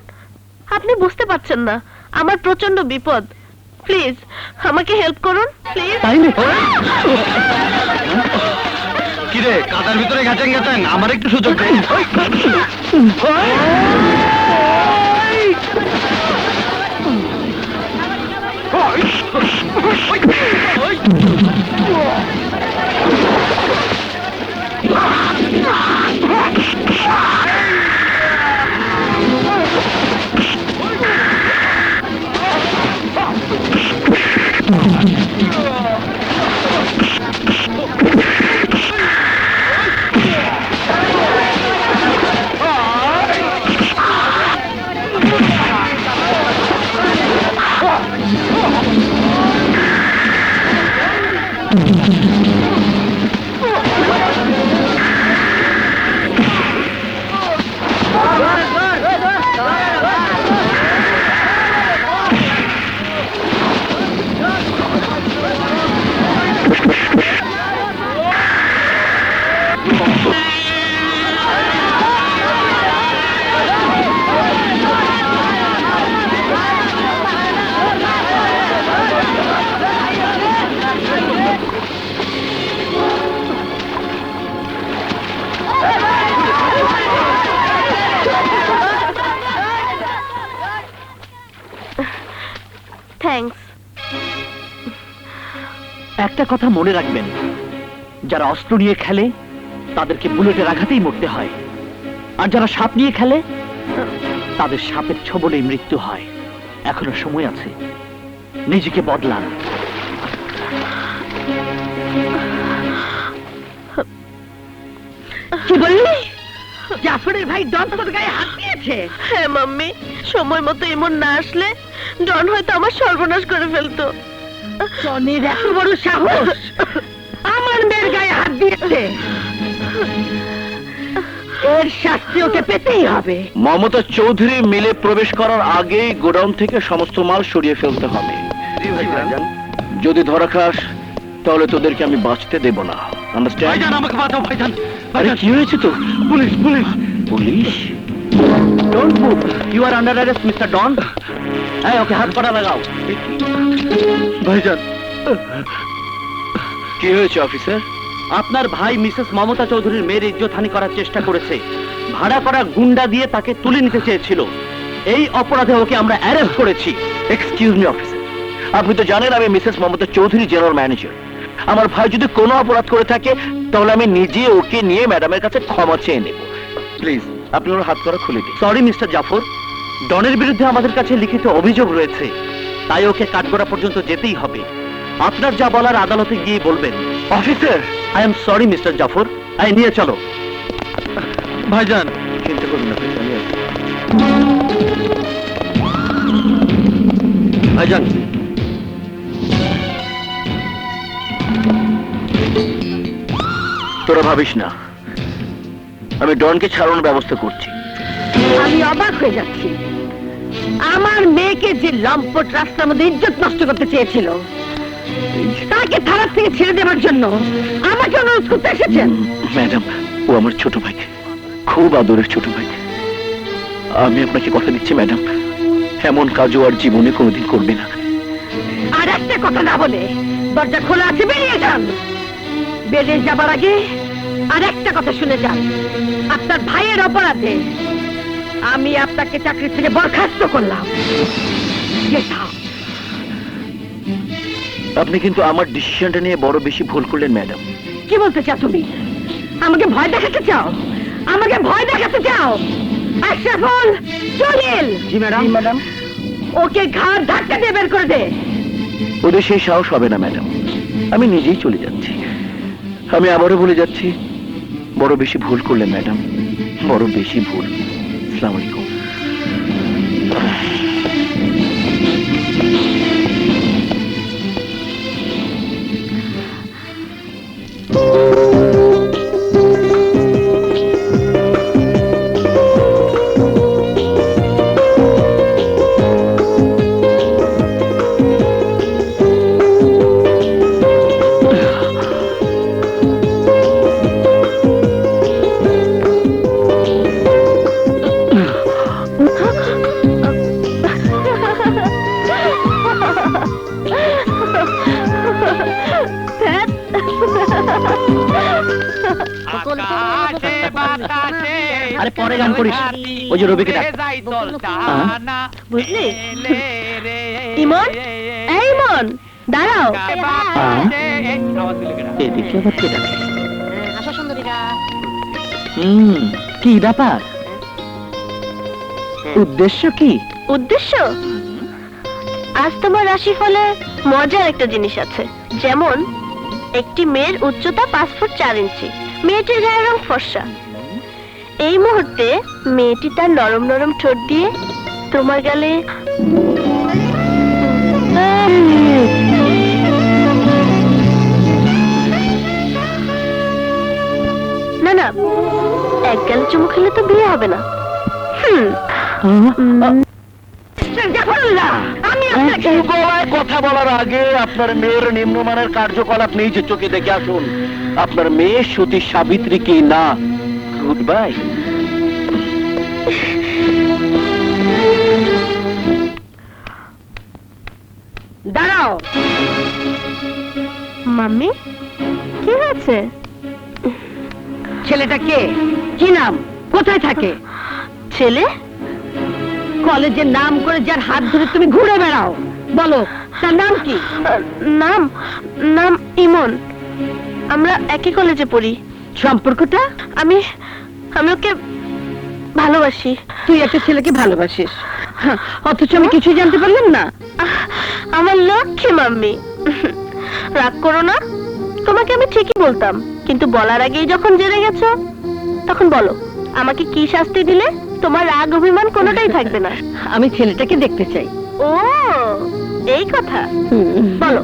আপনি বুঝতে পারছেন না, আমার প্রচন্ড বিপদ। প্লিজ আমাকে হেল্প করুন, প্লিজ। তাই নাকি? কিরে, কাদার ভিতরে গেছেন গেছেন, আমার একটু সুযোগ দে। থ্যাঙ্কস। একটা কথা মনে রাখবেন, যারা অস্ত্র নিয়ে খেলে তাদেরকে বুলেটের আঘাতেই মরতে হয়, আর যারা সাপ নিয়ে খেলে তাদের সাপের ছোবলেই মৃত্যু হয়। এখনো সময় আছে, নিজেকে বদলান। কি বললি? জাফরের ভাই ডন তোর গায়ে হাত দিয়েছে? হ্যাঁ মাম্মি, সময় মতো এমন না আসলে ডন হয়তো আমার সর্বনাশ করে ফেলতো। টনির এত বড় সাহস আমার মেয়ের গায়ে হাত দিয়েছে, এর শাস্তি ওকে পেতেই হবে। মমতা চৌধুরী মিলে প্রবেশ করার আগেই গোডাউন থেকে সমস্ত মাল সরিয়ে ফেলতে হবে। যদি ধরা খাস তাহলে তোদেরকে আমি বাঁচতে দেব না। আন্ডারস্ট্যান্ড? ভাইজান, আমাকে বাঁচাও ভাইজান। আরে কি হয়েছে তো? Police police police? Don't move, you are under arrest mister Don. এই ওকে হাত পাটা লাগাও। ভাইজান। কি হয়েছে অফিসার? আপনার ভাই মিসেস মমতা চৌধুরীর মেয়ের ইজ্জতহানি করার চেষ্টা করেছে, ভাড়া করা গুন্ডা দিয়ে তাকে তুলে নিতে চেয়েছিল। এই অপরাধে ওকে আমরা অ্যারেস্ট করেছি। এক্সকিউজ মি অফিসার, আপনি তো জানেন আমি Mrs Mamata Chowdhury general manager. আমার ভাই যদি কোনো অপরাধ করে থাকে তাহলে আমি নিজে ওকে নিয়ে ম্যাডামের কাছে ক্ষমা চেয়ে নেব। প্লিজ আপনি ওর হাত করা খুলে দিন। সরি মিস্টার জাফর, ডনের বিরুদ্ধে আমাদের কাছে লিখিত অভিযোগ রয়েছে, তাই ওকে কাঠগড়া পর্যন্ত যেতেই হবে। আপনার যা বলার আদালতে গিয়ে বলবেন। Officer, I am sorry mister Jafar, আই নিয়ে চলো। ভাইজান, চিন্তা করুন না please, আমি আছি। ভাইজান, তোরা ভাবিস না, আমি ডনকে ছাড়ানোর ব্যবস্থা করছি। আমি অবাক হয়ে যাচ্ছি। আমার মেয়েকে যে লম্পট রাস্তার মধ্যে ইজ্জত নষ্ট করতে চেয়েছিল, তাকে থানার থেকে ছেড়ে দেওয়ার জন্য আমাকে অনুরোধ করতে এসেছেন। ম্যাডাম, ও আমার ছোট ভাই, খুব আদরের ছোট ভাই। আমি আপনাকে কথা দিচ্ছি ম্যাডাম, এমন কাজও আর জীবনে কোনোদিন করবে না। আর একটা কথা না বলে দরজা খোলা আছে, বেরিয়ে যান। বেরিয়ে যাবার আগে আর একটা কথা শুনে যান। আপনার ভাইয়ের অপরাধে আমি আপনাকে চাকরি থেকে বরখাস্ত করলাম। Get out! আপনি কিন্তু আমার ডিসিশনটা নিয়ে বড় বেশি ভুল করলেন ম্যাডাম। কি বলতে চাও তুমি? আমাকে ভয় দেখাতে চাও? আমাকে ভয় দেখাতে চাও? আশরাফুল, জলিল, জি ম্যাডাম। ওকে ঘাড় ধাক্কা দিয়ে বের করে দে। ওদের সেই সাহস হবে না ম্যাডাম, আমি নিজেই চলে যাচ্ছি। আমি আবারও বলে যাচ্ছি, বড় বেশি ভুল করলেন ম্যাডাম, বড় বেশি ভুল। আসসালামু আলাইকুম। আরে পরে গান করিস, ওই যে রবিকে ডাক। বুঝলি? ইমন, এই ইমন, দাঁড়াও। এদিকে আবার কে ডাকে? কি ব্যাপার? উদ্দেশ্য কি? উদ্দেশ্য? আজ তোমার রাশিফলে মজার একটা জিনিস আছে। যেমন একটি মেয়ের উচ্চতা 5 ফুট 4 ইঞ্চি, মেয়েটির গায়ের রং ফর্সা। এই মুহূর্তে মেয়েটি তার নরম নরম ঠোঁট দিয়ে তোমার গালে না না, এক গালে চুমু খেলে তো বিয়ে হবে না। আমি আপনাকে কথা বলার আগে আপনার মেয়ের নিম্নমানের কার্যকলাপ নিজে চোখে দেখে আসুন। আপনার মেয়ে সতী সাবিত্রী কি না? Good bye. দাঁড়াও। মাম্মি, কি হয়েছে? ছেলেটা কে? কি নাম? কোথায় থাকে? ছেলে? কলেজের নাম করে যার হাত ধরে তুমি ঘুরে বেড়াও, বলো তার নাম কি? নাম নাম ইমন। আমরা একই কলেজে পড়ি। সম্পর্কটা? আমি ওকে ভালোবাসি। তুই একটা ছেলেকে ভালোবাসিস, অথচ আমি কিছুই জানতে পারলাম না। আমার লক্ষ্মী মাম্মি, রাগ করো না। তোমাকে আমি ঠিকই বলতাম, কিন্তু বলার আগেই যখন জেনে গেছো, তখন বলো আমাকে কি শাস্তি দিলে তোমার রাগ অভিমান কোনোটাই থাকবে না। আমি ছেলেটাকে দেখতে চাই। ও, এই কথা। বলো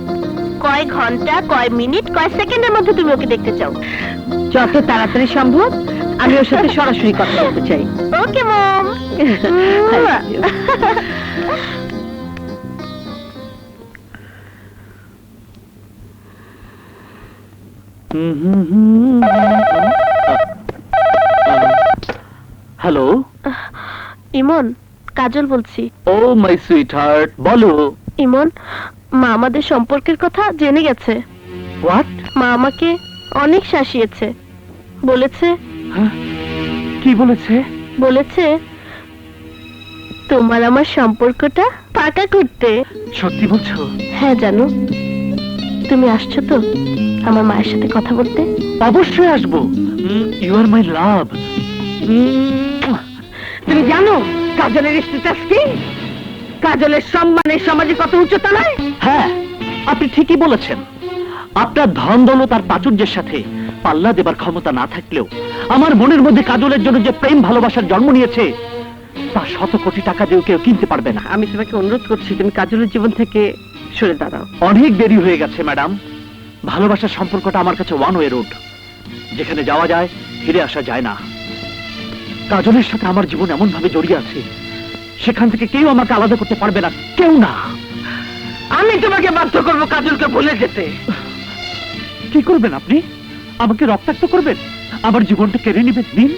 কয় ঘন্টা, কয় মিনিট, কয় সেকেন্ডের মধ্যে তুমি ওকে দেখতে চাও? যত তাড়াতাড়ি সম্ভব আমি ওর সাথে সরাসরি কথা বলতে চাই। ওকে মম। হ্যালো, ইমন, কাজল বলছি। ও মাই সুইট হার্ট, বলো। ইমন, মা আমাদের সম্পর্কের কথা জেনে গেছে। হোয়াট? মা আমাকে অনেক শাসিয়েছে, বলেছে কি বলেছে? বলেছে তোমার আমার সম্পর্কটা পাকা করতে। সত্যি বলছো? হ্যাঁ জানো, তুমি আসছো তো আমার মায়ের সাথে কথা বলতে? অবশ্যই আসবো। ইউ আর মাই লাভ। তুমি জানো কাজলের স্ট্যাটাস কি? কাজলের সম্মানের সমাজে কত উচ্চতলায়। হ্যাঁ, আপনি ঠিকই বলেছেন। আপনার ধন দৌলত আর প্রাচুর্যের সাথে পাল্লা দেবার ক্ষমতা না থাকলেও আমার মনের মধ্যে কাজলের জন্য যে প্রেম ভালোবাসার জন্ম নিয়েছে তা শত কোটি টাকা দিয়েও কেউ কিনতে পারবে না। আমি তোমাকে অনুরোধ করছি তুমি কাজলের জীবন থেকে সরে দাঁড়াও। অনেক দেরি হয়ে গেছে ম্যাডাম। ভালোবাসার সম্পর্কটা আমার কাছে ওয়ান ওয়ে রোড, যেখানে যাওয়া যায় ফিরে আসা যায় না। কাজলের সাথে আমার জীবন এমন ভাবে জড়িয়ে আছে, সেখান থেকে কেউ আমাকে আলাদা করতে পারবে না, কেউ না। আমি তোমাকে বাধ্য করবো কাজলকে ভুলে যেতে। কি করবেন আপনি? আমাকে রক্তাক্ত করবেন? আমার জীবনটা কেড়ে নেবেন? নিন,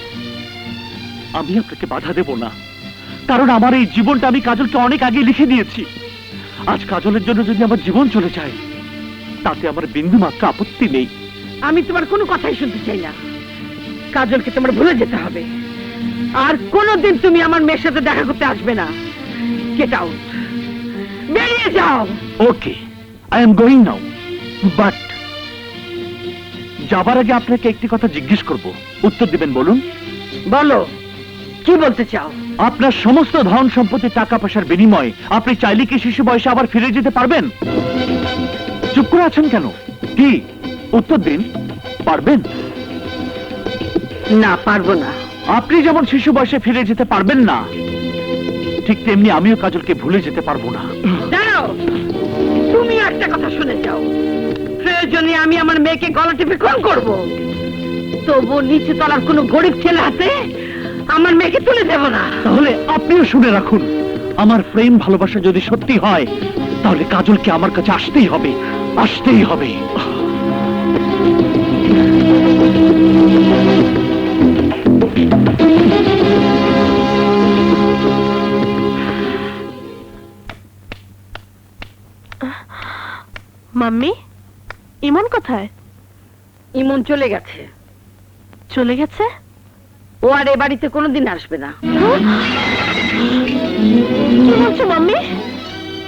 আমি আপনাকে বাধা দেব না, কারণ আমার এই জীবনটা আমি কাজলকে অনেক আগে লিখে দিয়েছি। আজ কাজলের জন্য যদি আমার জীবন চলে যায় তাতে আমার বিন্দু মাত্র আপত্তি নেই। আমি তোমার কোনো কথাই শুনতে চাই না। কাজলকে তোমার ভুলে যেতে হবে। আর কোনোদিন তুমি আমার মেয়ের সাথে দেখা করতে আসবে না। গেট আউট, বেরিয়ে যাও। Okay, I am going now, but যাবার আগে আপনাকে একটি কথা জিজ্ঞেস করব, উত্তর দিবেন বলুন। বলো, কি বলতে চাও? আপনার সমস্ত ধন সম্পত্তি টাকা পয়সার বিনিময়ে আপনি চাইলে কি শিশু বয়সে আবার ফিরে যেতে পারবেন? চুপ করে আছেন কেন? কি উত্তর দিন, পারবেন? না, পারবো না। আপনি যেমন শিশু বয়সে ফিরে যেতে পারবেন না, ঠিক তেমনি আমিও কাজলকে ভুলে যেতে পারবো না। দাঁড়াও, তুমি একটা কথা শুনে যাও। প্রয়োজনে আমি আমার মেয়েকে গলা টিপে খুন করবো, তবু নিচে তলার কোনো গরিব ছেলে হাতে আমার মেয়েকে তুলে দেব না। তাহলে আপনিও শুনে রাখুন, আমার প্রেম ভালোবাসা যদি সত্যি হয় তাহলে কাজলকে আমার কাছে আসতেই হবে, আসতেই হবে। মাম্মি, ইমন কোথায়? ইমন চলে গেছে। চলে গেছে? ও আর এ বাড়িতে কোনোদিন আসবে না। কি বলছো মাম্মি?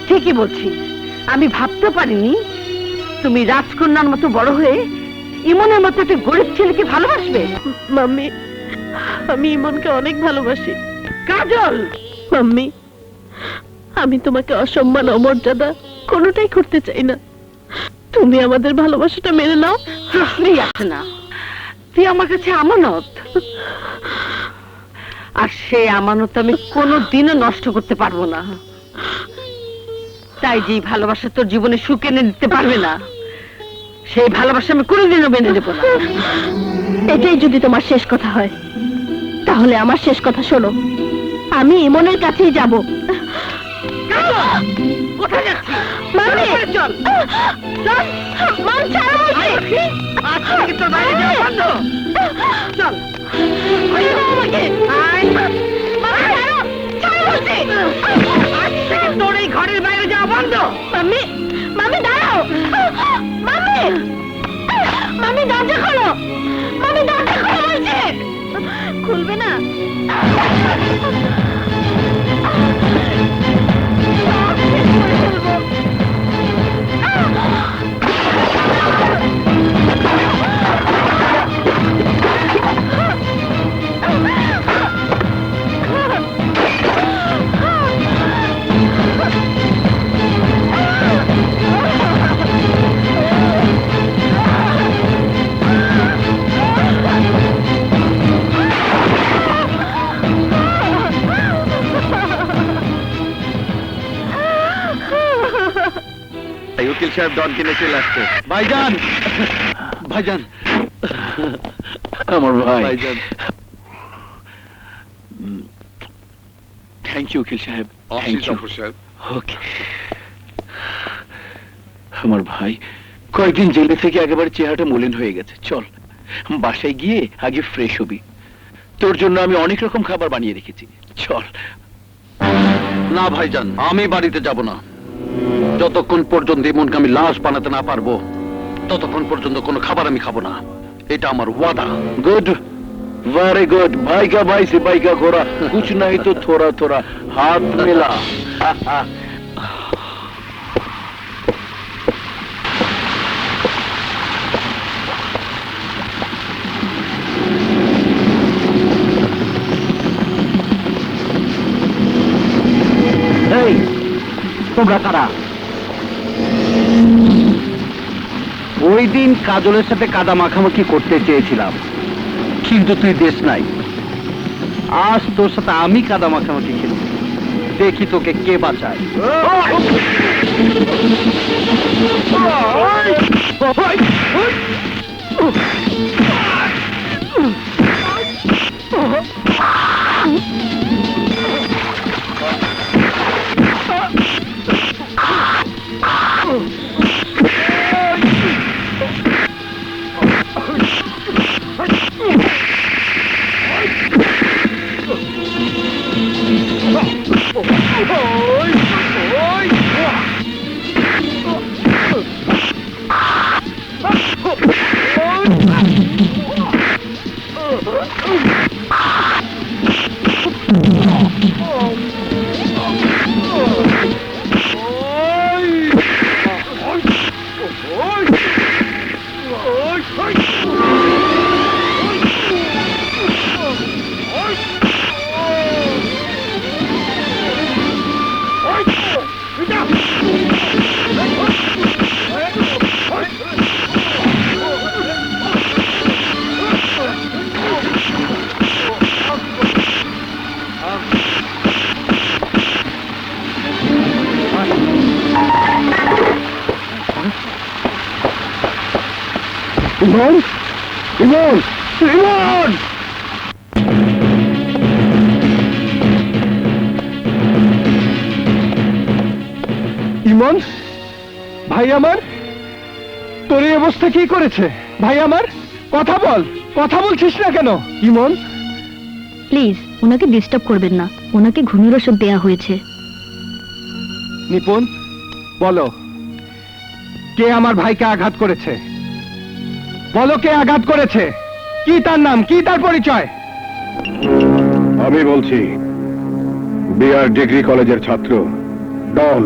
ঠিকই বলছি। আমি ভাবতে পারিনি তুমি রাজকন্যার মতো বড় হয়ে ইমনের মতো একটা গরিব ছেলেকে ভালোবাসবে। মাম্মি, আমি ইমনকে অনেক ভালোবাসি। কাজল, মাম্মি, আমি তোমাকে অসম্মান অমর্যাদা কোনোটাই করতে চাই না। তুমি আমাদের ভালোবাসাটা মেনে নাও। প্রশ্নই আসে না। তুই আমার কাছে আমানত, আর সেই আমানত আমি কোনোদিনও নষ্ট করতে পারবো না। তাই যে ভালোবাসা তোর জীবনে সুখ এনে দিতে পারবে না, সেই ভালোবাসা আমি কোনোদিনও মেনে নেব না। এটাই যদি তোমার শেষ কথা হয় তাহলে আমার শেষ কথা শোনো, আমি ইমনের কাছেই যাব। কোথায় যাচ্ছি? মাম্মি, চল চল। মন ছাড়ো বলছি। আজ থেকে তোর বাইরে যাওয়া বন্ধ। চল আমাকে। আয়। মাম্মি, ছাড়ো বলছি। আজ থেকে তোর এই ঘরের বাইরে যাওয়া বন্ধ। মাম্মি, মাম্মি দাঁড়াও। মাম্মি, মাম্মি দরজা খোলো। মাম্মি দরজা খোলো বলছি। খুলবে না? উকিল সাহেব ডন কিনে চলে আসছে। ভাইজান, ভাইজান, আমার ভাই। ভাইজান, থ্যাংক ইউ উকিল সাহেব। Thank you. ওকে, আমার ভাই কয়েকদিন জেলে থেকে একেবারে চেহারাটা মলিন হয়ে গেছে। চল বাসায় গিয়ে আগে ফ্রেশ হবি। তোর জন্য আমি অনেক রকম খাবার বানিয়ে রেখেছি, চল। না ভাইজান, আমি বাড়িতে যাব না। যতক্ষণ পর্যন্ত ইমনকে আমি লাশ বানাতে না পারবো ততক্ষণ পর্যন্ত কোনো খাবার আমি খাবো না। এটা আমার ওয়াদা। গুড, वेरी गुड, भाई का भाई सिपाही का घोड़ा, कुछ नहीं तो थोड़ा थोड़ा हाथ मिला। এই তোমরা কারা? ওই দিন কাজলের সাথে কাদা মাখামাখি করতে চেয়েছিলাম, কিন্তু তুই দেশ নাই। আজ তোর সাথে আমি কাদা মাখামাখি খেলব, দেখি তোকে কে বাঁচায়। ইমন, ইমন, ইমন! ইমন, ভাই আমার, তোর এই অবস্থা কি করেছে? ভাই আমার, কথা বল, কথা বলছিস না কেন? ইমন, প্লিজ ওনাকে ডিস্টার্ব করবেন না, ওনাকে ঘুমের ওষুধ দেয়া হয়েছে। নিপুণ, বলো কে আমার ভাইকে আঘাত করেছে? বলো কে আঘাত করেছে? কি তার নাম, কি তার পরিচয়? আমি বলছি, বিআর ডিগ্রি কলেজের ছাত্র ডন।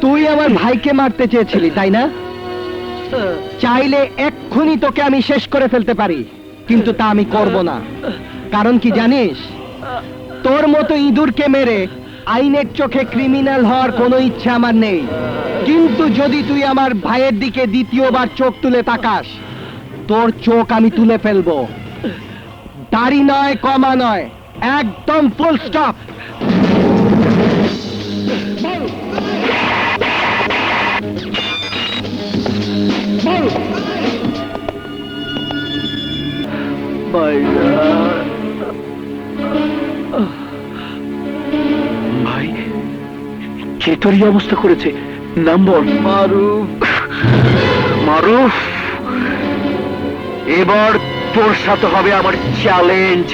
তুই আমার ভাইকে মারতে চেয়েছিলি, তাই না? চাইলে এক্ষুনি তোকে আমি শেষ করে ফেলতে পারি, কিন্তু তা আমি করব না। কারণ কি জানিস? তোর মতো ইঁদুরকে মেরে আইনের চোখে ক্রিমিনাল হওয়ার কোনো ইচ্ছা আমার নেই। কিন্তু যদি তুই আমার ভাইয়ের দিকে দ্বিতীয়বার চোখ তুলে তাকাস, তোর চোখ আমি তুলে ফেলবো। দাড়ি নয়, কমা নয়, একদম ফুল স্টপ। ভাই, কে তোর এই অবস্থা করেছে? নাম বল। মারুফ। মারুফ, এবার তোর সাথে হবে আমার চ্যালেঞ্জ।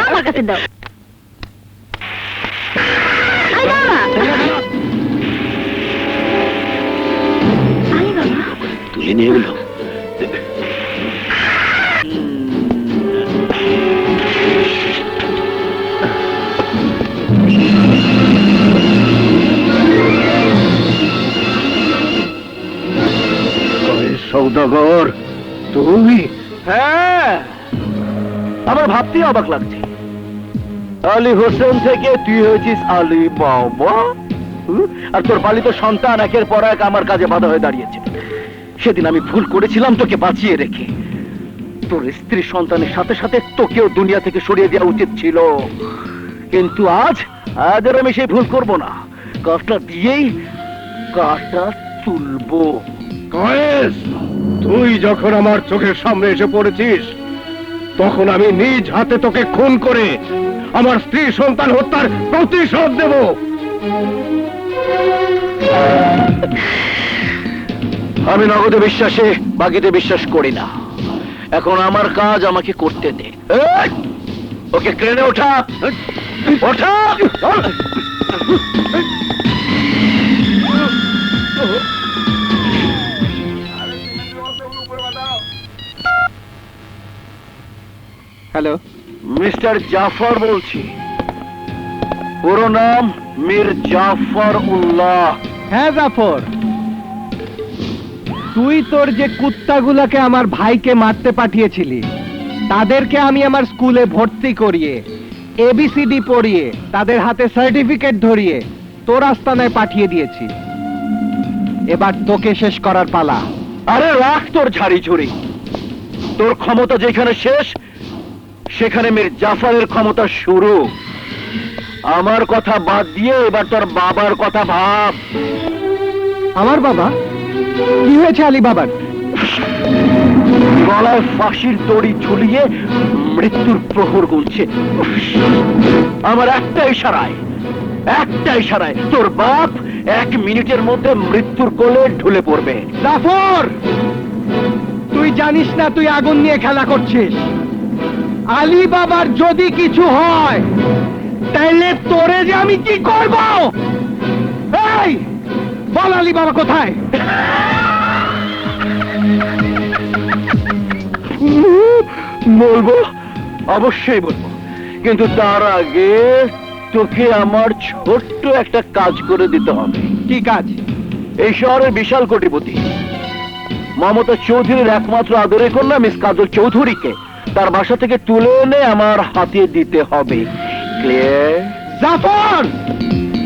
আমার কাছে দাও। তুলে নিয়ে গেল। নগর, তুই? হ্যাঁ, আমার ভাবতেই অবাক লাগছে। আলী হোসেন থেকে তুই হয়েছিস আলী বাবা। আর তোর পালিত সন্তান একের পর এক আমার কাজে বাধা হয়ে দাঁড়িয়েছে। সেদিন আমি ভুল করেছিলাম তোকে বাঁচিয়ে রেখে। তোর স্ত্রী সন্তানের সাথে সাথে তোকেও দুনিয়া থেকে সরিয়ে দেওয়া উচিত ছিল, কিন্তু আজ আর আমি সেই ভুল করব না। কাজটা দিয়েই কাটা তুলবো। কয়েস, তুই যখন আমার চোখের সামনে এসে পড়েছিস, তখন আমি নিজ হাতে তোকে খুন করে আমার স্ত্রী সন্তান হত্যার প্রতিশোধ দেব। আমি নগদে বিশ্বাসে বাকিতে বিশ্বাস করি না। এখন আমার কাজ আমাকে করতে দে। এই, ওকে ক্রেনে ওঠা, ওঠা। হ্যালো, মিস্টার জাফর বলছি। পুরো নাম মীর জাফর উল্লাহ। হ্যাঁ জাফর, তুই তোর যে কুত্তাগুলাকে আমার ভাইকে মারতে পাঠিয়েছিলি, তাদেরকে আমি আমার স্কুলে ভর্তি করিয়ে এবিসিডি পড়িয়ে তাদের হাতে সার্টিফিকেট ধরিয়ে তোর আস্তানায় পাঠিয়ে দিয়েছি। এবার তোকে শেষ করার পালা। আরে রাখ তোর ঝাড়ি ঝুড়ি। তোর ক্ষমতা যেখানে শেষ, সেখানে মীর জাফরের ক্ষমতা শুরু। আমার কথা বাদ দিয়ে এবার তোর বাবার কথা ভাব। আমার বাবা? কি হয়েছে আলী বাবার? গলায় ফাঁসির দড়ি ঝুলিয়ে মৃত্যুর প্রহর গুনছে। আমার একটা ইশারায় তোর বাপ 1 মিনিটের মধ্যে মৃত্যুর কোলে ঢুলে পড়বে। জাফর, তুই জানিস না তুই আগুন নিয়ে খেলা করছিস। আলী বাবার যদি কিছু হয়, তাইলে তোরে যে আমি কি করব? এই বল, আলী বাবা কোথায়? বলবো, অবশ্যই বলবো, কিন্তু তার আগে তোকে আমার ছোট্ট একটা কাজ করে দিতে হবে। কি কাজ? এই শহরের বিশাল কোটিপতি মমতা চৌধুরীর একমাত্র আদরের কন্যা মিস কাজল চৌধুরীকে তার বাসা থেকে তুলে এনে আমার হাতে দিতে হবে। ক্লিয়ার? জাফর,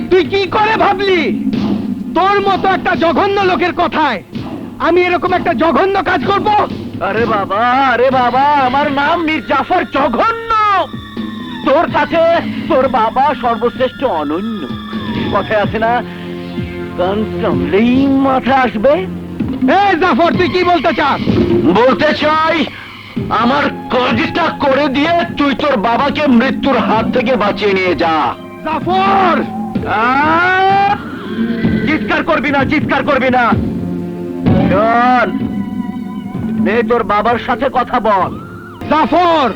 তুই কি করে ভাবলি তোর মতো একটা জঘন্য লোকের কথায় আমি এরকম একটা জঘন্য কাজ করব? আরে বাবা, আমার নাম মীর জাফর জঘন্য। তোর কাছে তোর বাবা সর্বশ্রেষ্ঠ, অনন্য। কথায় আছে না, কান কামড়েই মাথা আসবে। এই জাফর, তুই কি বলতে চাস? বলতে চাই, আমার কাজটা করে দিয়ে তুই তোর বাবাকে মৃত্যুর হাত থেকে বাঁচিয়ে নিয়ে যা। জাফর! চিৎকার করবি না। শোন, নে তোর বাবার সাথে কথা বল। জাফর,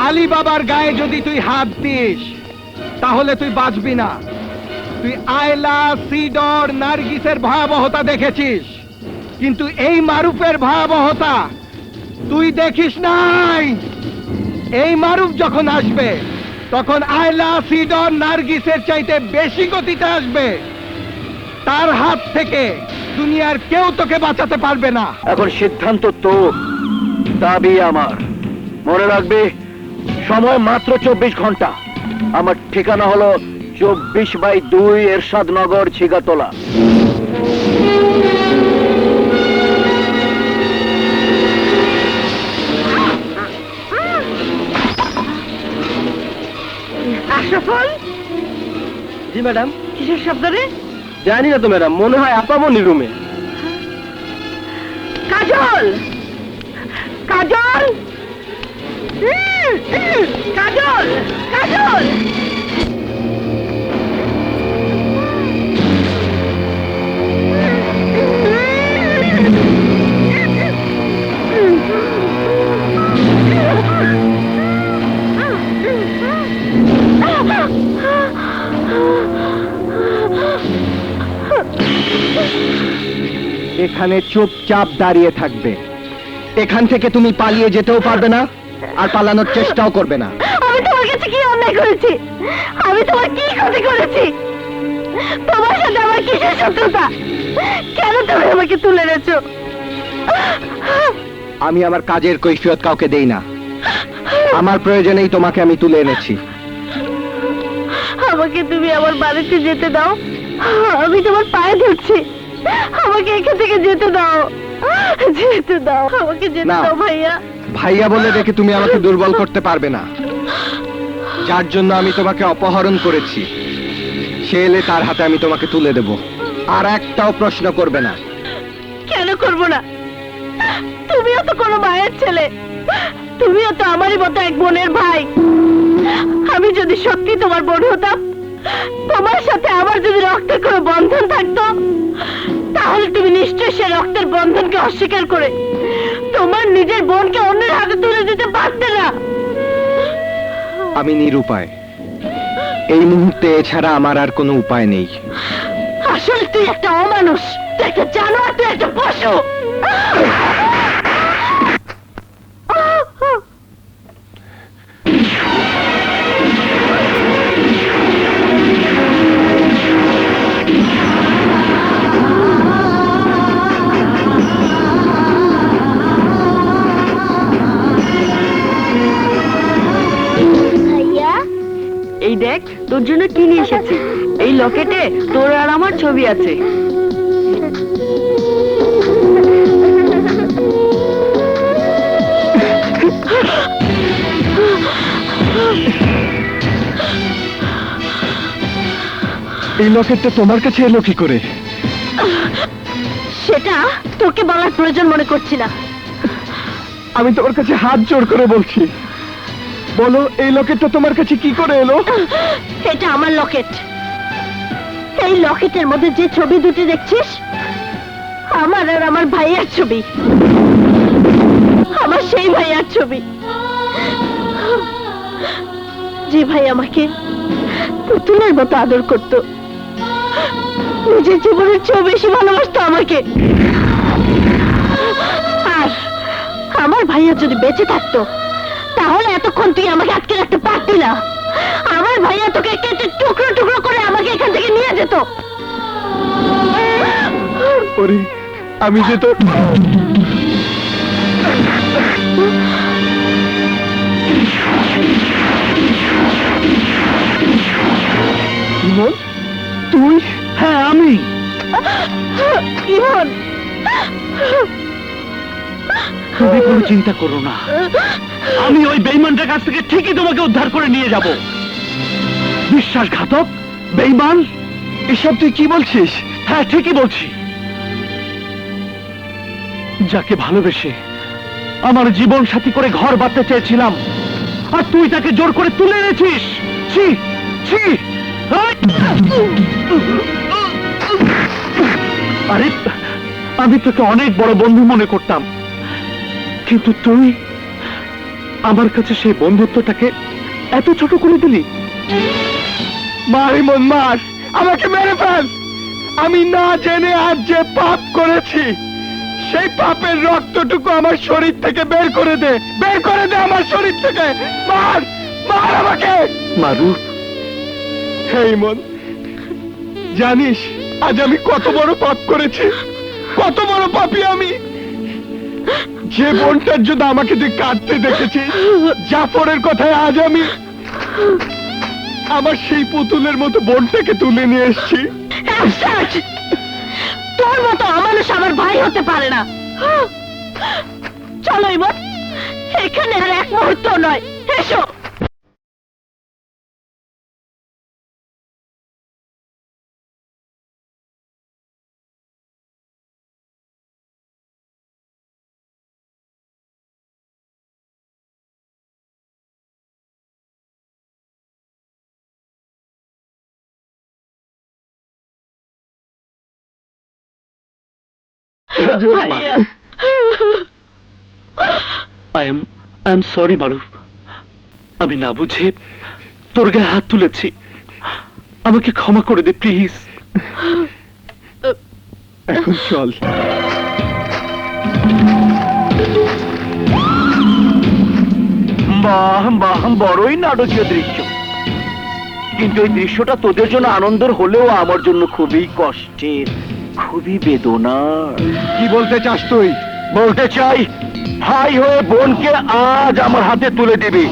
আলী বাবার গায়ে যদি তুই হাত দিস, তাহলে তুই বাঁচবি না। তুই আয়লা, সিডর, নার্গিসের ভয়াবহতা দেখেছিস, কিন্তু এই মারুফের ভয়াবহতা তুই দেখিস নাই। এই মারুফ যখন আসবে, তখন আয়লা, সিডর, নার্গিসের চাইতে বেশি গতিতে আসবে। তার হাত থেকে দুনিয়ার কেউ তোকে বাঁচাতে পারবে না। এখন সিদ্ধান্ত তো, দাবি আমার। মনে রাখবে, সময় মাত্র 24 ঘন্টা। আমার ঠিকানা হলো 24/2 এরশাদ নগর, ছিগাতলা। আশরাফুল? জি ম্যাডাম। কিসের শব্দ রে? জানি না তো ম্যাডাম, মনে হয় আপামনি রুমে। কাজল! কাজল! কাজল! কাজল! এখানে চুপচাপ দাঁড়িয়ে থাকবে। এখান থেকে তুমি পালিয়ে যেতেও পারবে না, আর পালানোর চেষ্টাও করবে না। আমি তোমার কাছে কি অন্যায় করেছি? আমি তোমার কি ক্ষতি করেছি? তোমার সাথে আমার কিসের শত্রুতা? কেন তুমি আমাকে তুলে এনেছো? আমি আমার কাজের কৈফিয়ত কাউকে দেই না। আমার প্রয়োজনেই তোমাকে আমি তুলে এনেছি। আমাকে তুমি আমার বাড়িতে যেতে দাও, আমি তোমার পায়ে ধরছি, আমাকে এখান থেকে যেতে দাও, যেতে দাও, আমাকে যেতে না। দাও ভাইয়া। ভাইয়া বলে দেখে তুমি আমাকে দুর্বল করতে পারবে না। যার জন্য আমি তোমাকে অপহরণ করেছি, সে এলে তার হাতে আমি তোমাকে তুলে দেব। আর একটাও প্রশ্ন করবে না। কেন করবো না? তুমিও তো কোনো মায়ের ছেলে, তুমিও তো আমারই মতো এক বোনের ভাই। আমি যদি সত্যি তোমার বোন হতাম, তোমার সাথে আমার যদি রক্তের কোনো বন্ধন থাকতো, তাহলে তুমি নিশ্চয়ই সে রক্তের বন্ধনকে অস্বীকার করে তোমার নিজের বোনকে অন্যের হাতে তুলে দিতে পারতে না। আমি নিরুপায়। এই মুহূর্তে এছাড়া আমার আর কোনো উপায় নেই। আসলে তুই একটা অমানুষ, তুই একটা জানোয়ার, তুই একটা পশু। এই দেখ তোর জন্য কি নিয়ে এসেছি। এই লকেটে তোর আর আমার ছবি আছে। এই লকেটটা তোমার কাছে এলো কি করে? সেটা তোকে বলার প্রয়োজন মনে করছি না। আমি তোমার কাছে হাত জোড় করে বলছি, বলো এই লকেটটা তোমার কাছে কি করে এলো? এটা আমার লকেট। এই লকেটের মধ্যে যে ছবি দুটি দেখছিস, আমার আর আমার ভাইয়ার ছবি। আমার সেই ভাইয়ার ছবি, যে ভাই আমাকে পুতুলের মতো আদর করত, নিজের জীবনের চেয়েও বেশি ভালোবাসতো আমাকে। আর আমার ভাইয়া যদি বেঁচে থাকতো, তাহলে এতক্ষণ তুই আমাকে আটকে রাখতে পারতি না। আমার ভাইয়া তোকে কেটে টুকরো টুকরো করে আমাকে এখান থেকে নিয়ে যেত। ওরে, আমি যে তোর ইমন, তুই? হ্যাঁ আমি। ইমন, তুমি কোনো চিন্তা করো না, আমি ওই বেঈমানটার কাছ থেকে ঠিকই তোমাকে উদ্ধার করে নিয়ে যাব। বিশ্বাসঘাতক, বেঈমান! এসব তুই কি বলছিস? হ্যাঁ ঠিকই বলছি। যাকে ভালোবেসে আমার জীবন সাথী করে ঘর বাঁধতে চেয়েছিলাম, আর তুই তাকে জোর করে তুলে এনেছিস। ছি ছি! আরে আমি তোকে অনেক বড় বন্ধু মনে করতাম, কিন্তু তুই আমার কাছে সেই বন্ধুত্বটাকে এত ছোট করে দিলি। মার ইমন, মার, আমাকে মেরে ফেল। আমি না জেনে আজ যে পাপ করেছি, সেই পাপের রক্তটুকু আমার শরীর থেকে বের করে দে, বের করে দে আমার শরীর থেকে। মার, মার আমাকে। মারুফ, হে ইমন, জানিস আজ আমি কত বড় পাপ করেছি? কত বড় পাপী আমি! যে বোনটার জন্য আমাকে তুই কাঁদতে দেখেছিস, জাফরের কথায় আজ আমি আমার সেই পুতুলের মতো বোনটাকে তুলে নিয়ে এসেছি। তোর মতো অমানুষ আমার ভাই হতে পারে না। চলো ইমন, এখানে আর এক মুহূর্ত নয়, এসো। আই এম সরি মারুফ, আমি না বুঝে তোর গায়ে হাত তুলেছি, আমাকে ক্ষমা করে দে প্লিজ। এখন চল। বাহ বাহ, বড়ই নাটকীয় দৃশ্য। কিন্তু এই দৃশ্যটা তোদের জন্য আনন্দের হলেও আমার জন্য খুবই কষ্টের, খুবই বেদনার। কি বলতে চাস তুই? বলতে চাই, ভাই হয়ে বোনকে আজ আমার হাতে তুলে দিবি,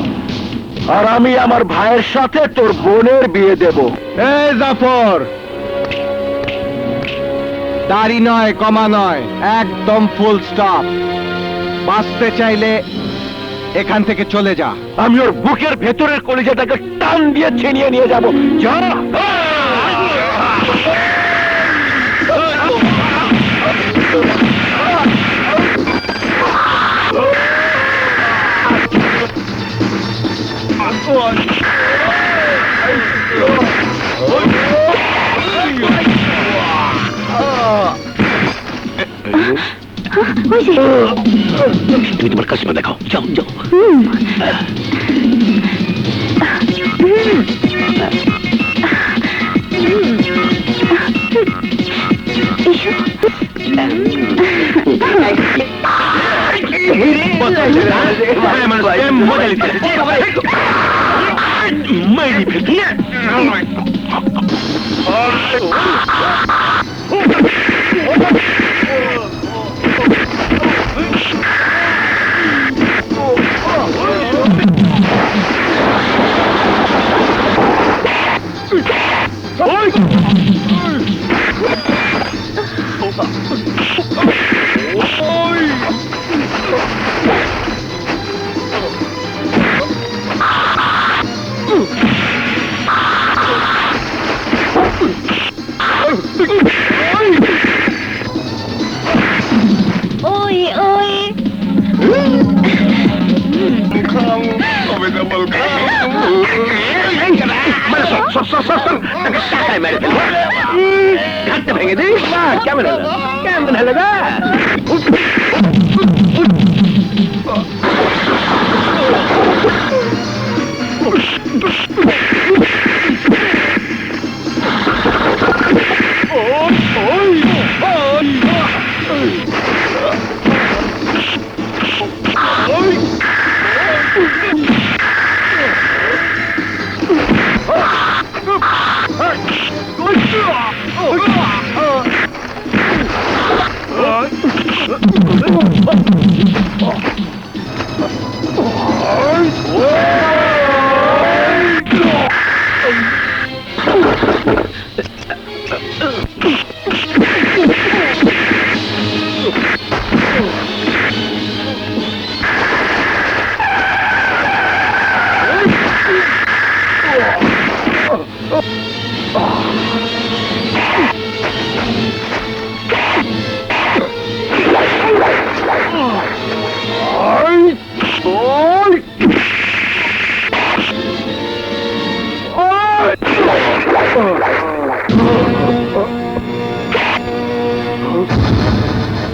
আর আমি আমার ভাইয়ের সাথে তোর বোনের বিয়ে দেব। এই জাফর, দাড়ি নয়, কমা নয়, একদম ফুল স্টপ। বাঁচতে চাইলে এখান থেকে চলে যা। আমি ওর বুকের ভেতরের কলিজাটাকে টান দিয়ে ছিনিয়ে নিয়ে যাব। যা। তুমি তোমার কাছে দেখাও, যাও যাও। ঘাটতে ভেঙে দিস না। কেমন হলো, কেমন হলো গা?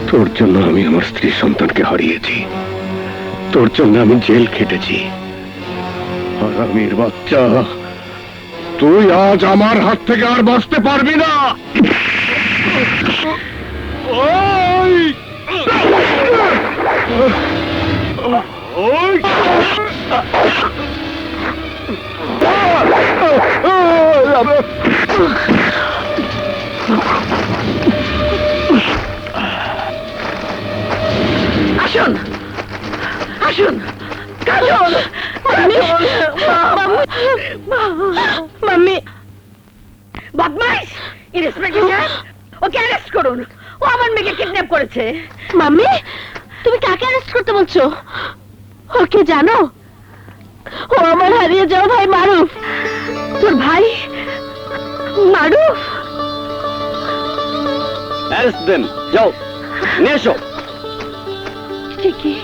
তোর জন্য আমি আমার স্ত্রী সন্তানকে হারিয়েছি, তোর জন্য আমি জেল খেটেছি। হারামির বাচ্চা, তুই আজ আমার হাত থেকে আর বাঁচতে পারবি না। আসুন, আসুন, কাজল, মাম্মি, বদমাইশ, ইন্সপেক্টর সাহেব, ওকে অ্যারেস্ট করুন। ও আমার মেয়েকে কিডন্যাপ করেছে। মাম্মি, তুমি কাকে অ্যারেস্ট করতে বলছো? ওকে জানো? ও আমার হারিয়ে যাওয়া ভাই মারুফ। তোর ভাই মারুফ? অ্যারেস্ট দেন, যাও নিয়ে এসো। ঠিকই,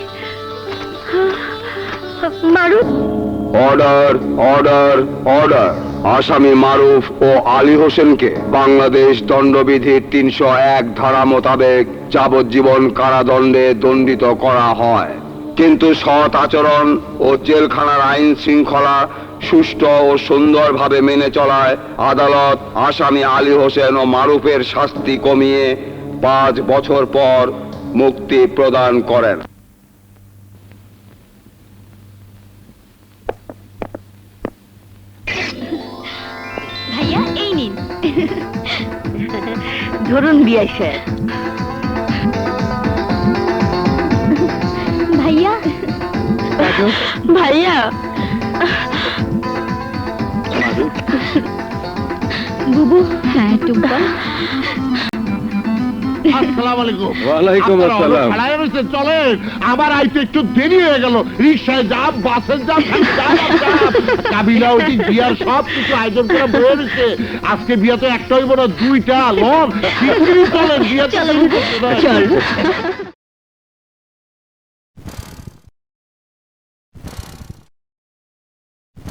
মারুফ। Order, order, order. আসামি মারুফ ও আলী হোসেনকে বাংলাদেশ দণ্ডবিধির ৩০১ ধারা মোতাবেক যাবজ্জীবন কারাদণ্ডে দণ্ডিত করা হয়, কিন্তু সৎ আচরণ ও জেলখানার আইন শৃঙ্খলা সুষ্ঠু ও সুন্দরভাবে মেনে চলায় আদালত আসামি আলী হোসেন ও মারুফের শাস্তি কমিয়ে ৫ বছর পর মুক্তি প্রদান করেন। ভাইয়া, এই নিন। ধরুন বিআই সাহেব। কাজল ভাইয়া বুবু হ্যাঁ টুম্পা আসসালামু আলাইকুম। ওয়ালাইকুম আসসালাম। খাড়ায় রয়েছে, চলেন। আমার আইতে একটু দেরি হয়ে গেল, রিক্সায় যাব, বাসে যাব, খালি যাব আর যাব। কাবিলা ওইটি বিয়ার সব কিছু আয়োজন করে বয়ে রয়েছে। আজকে বিয়ে তো একটা হইব না, দুইটা লন। শিগগিরই চলেন, বিয়ে তো শুরু করতে হবে। চল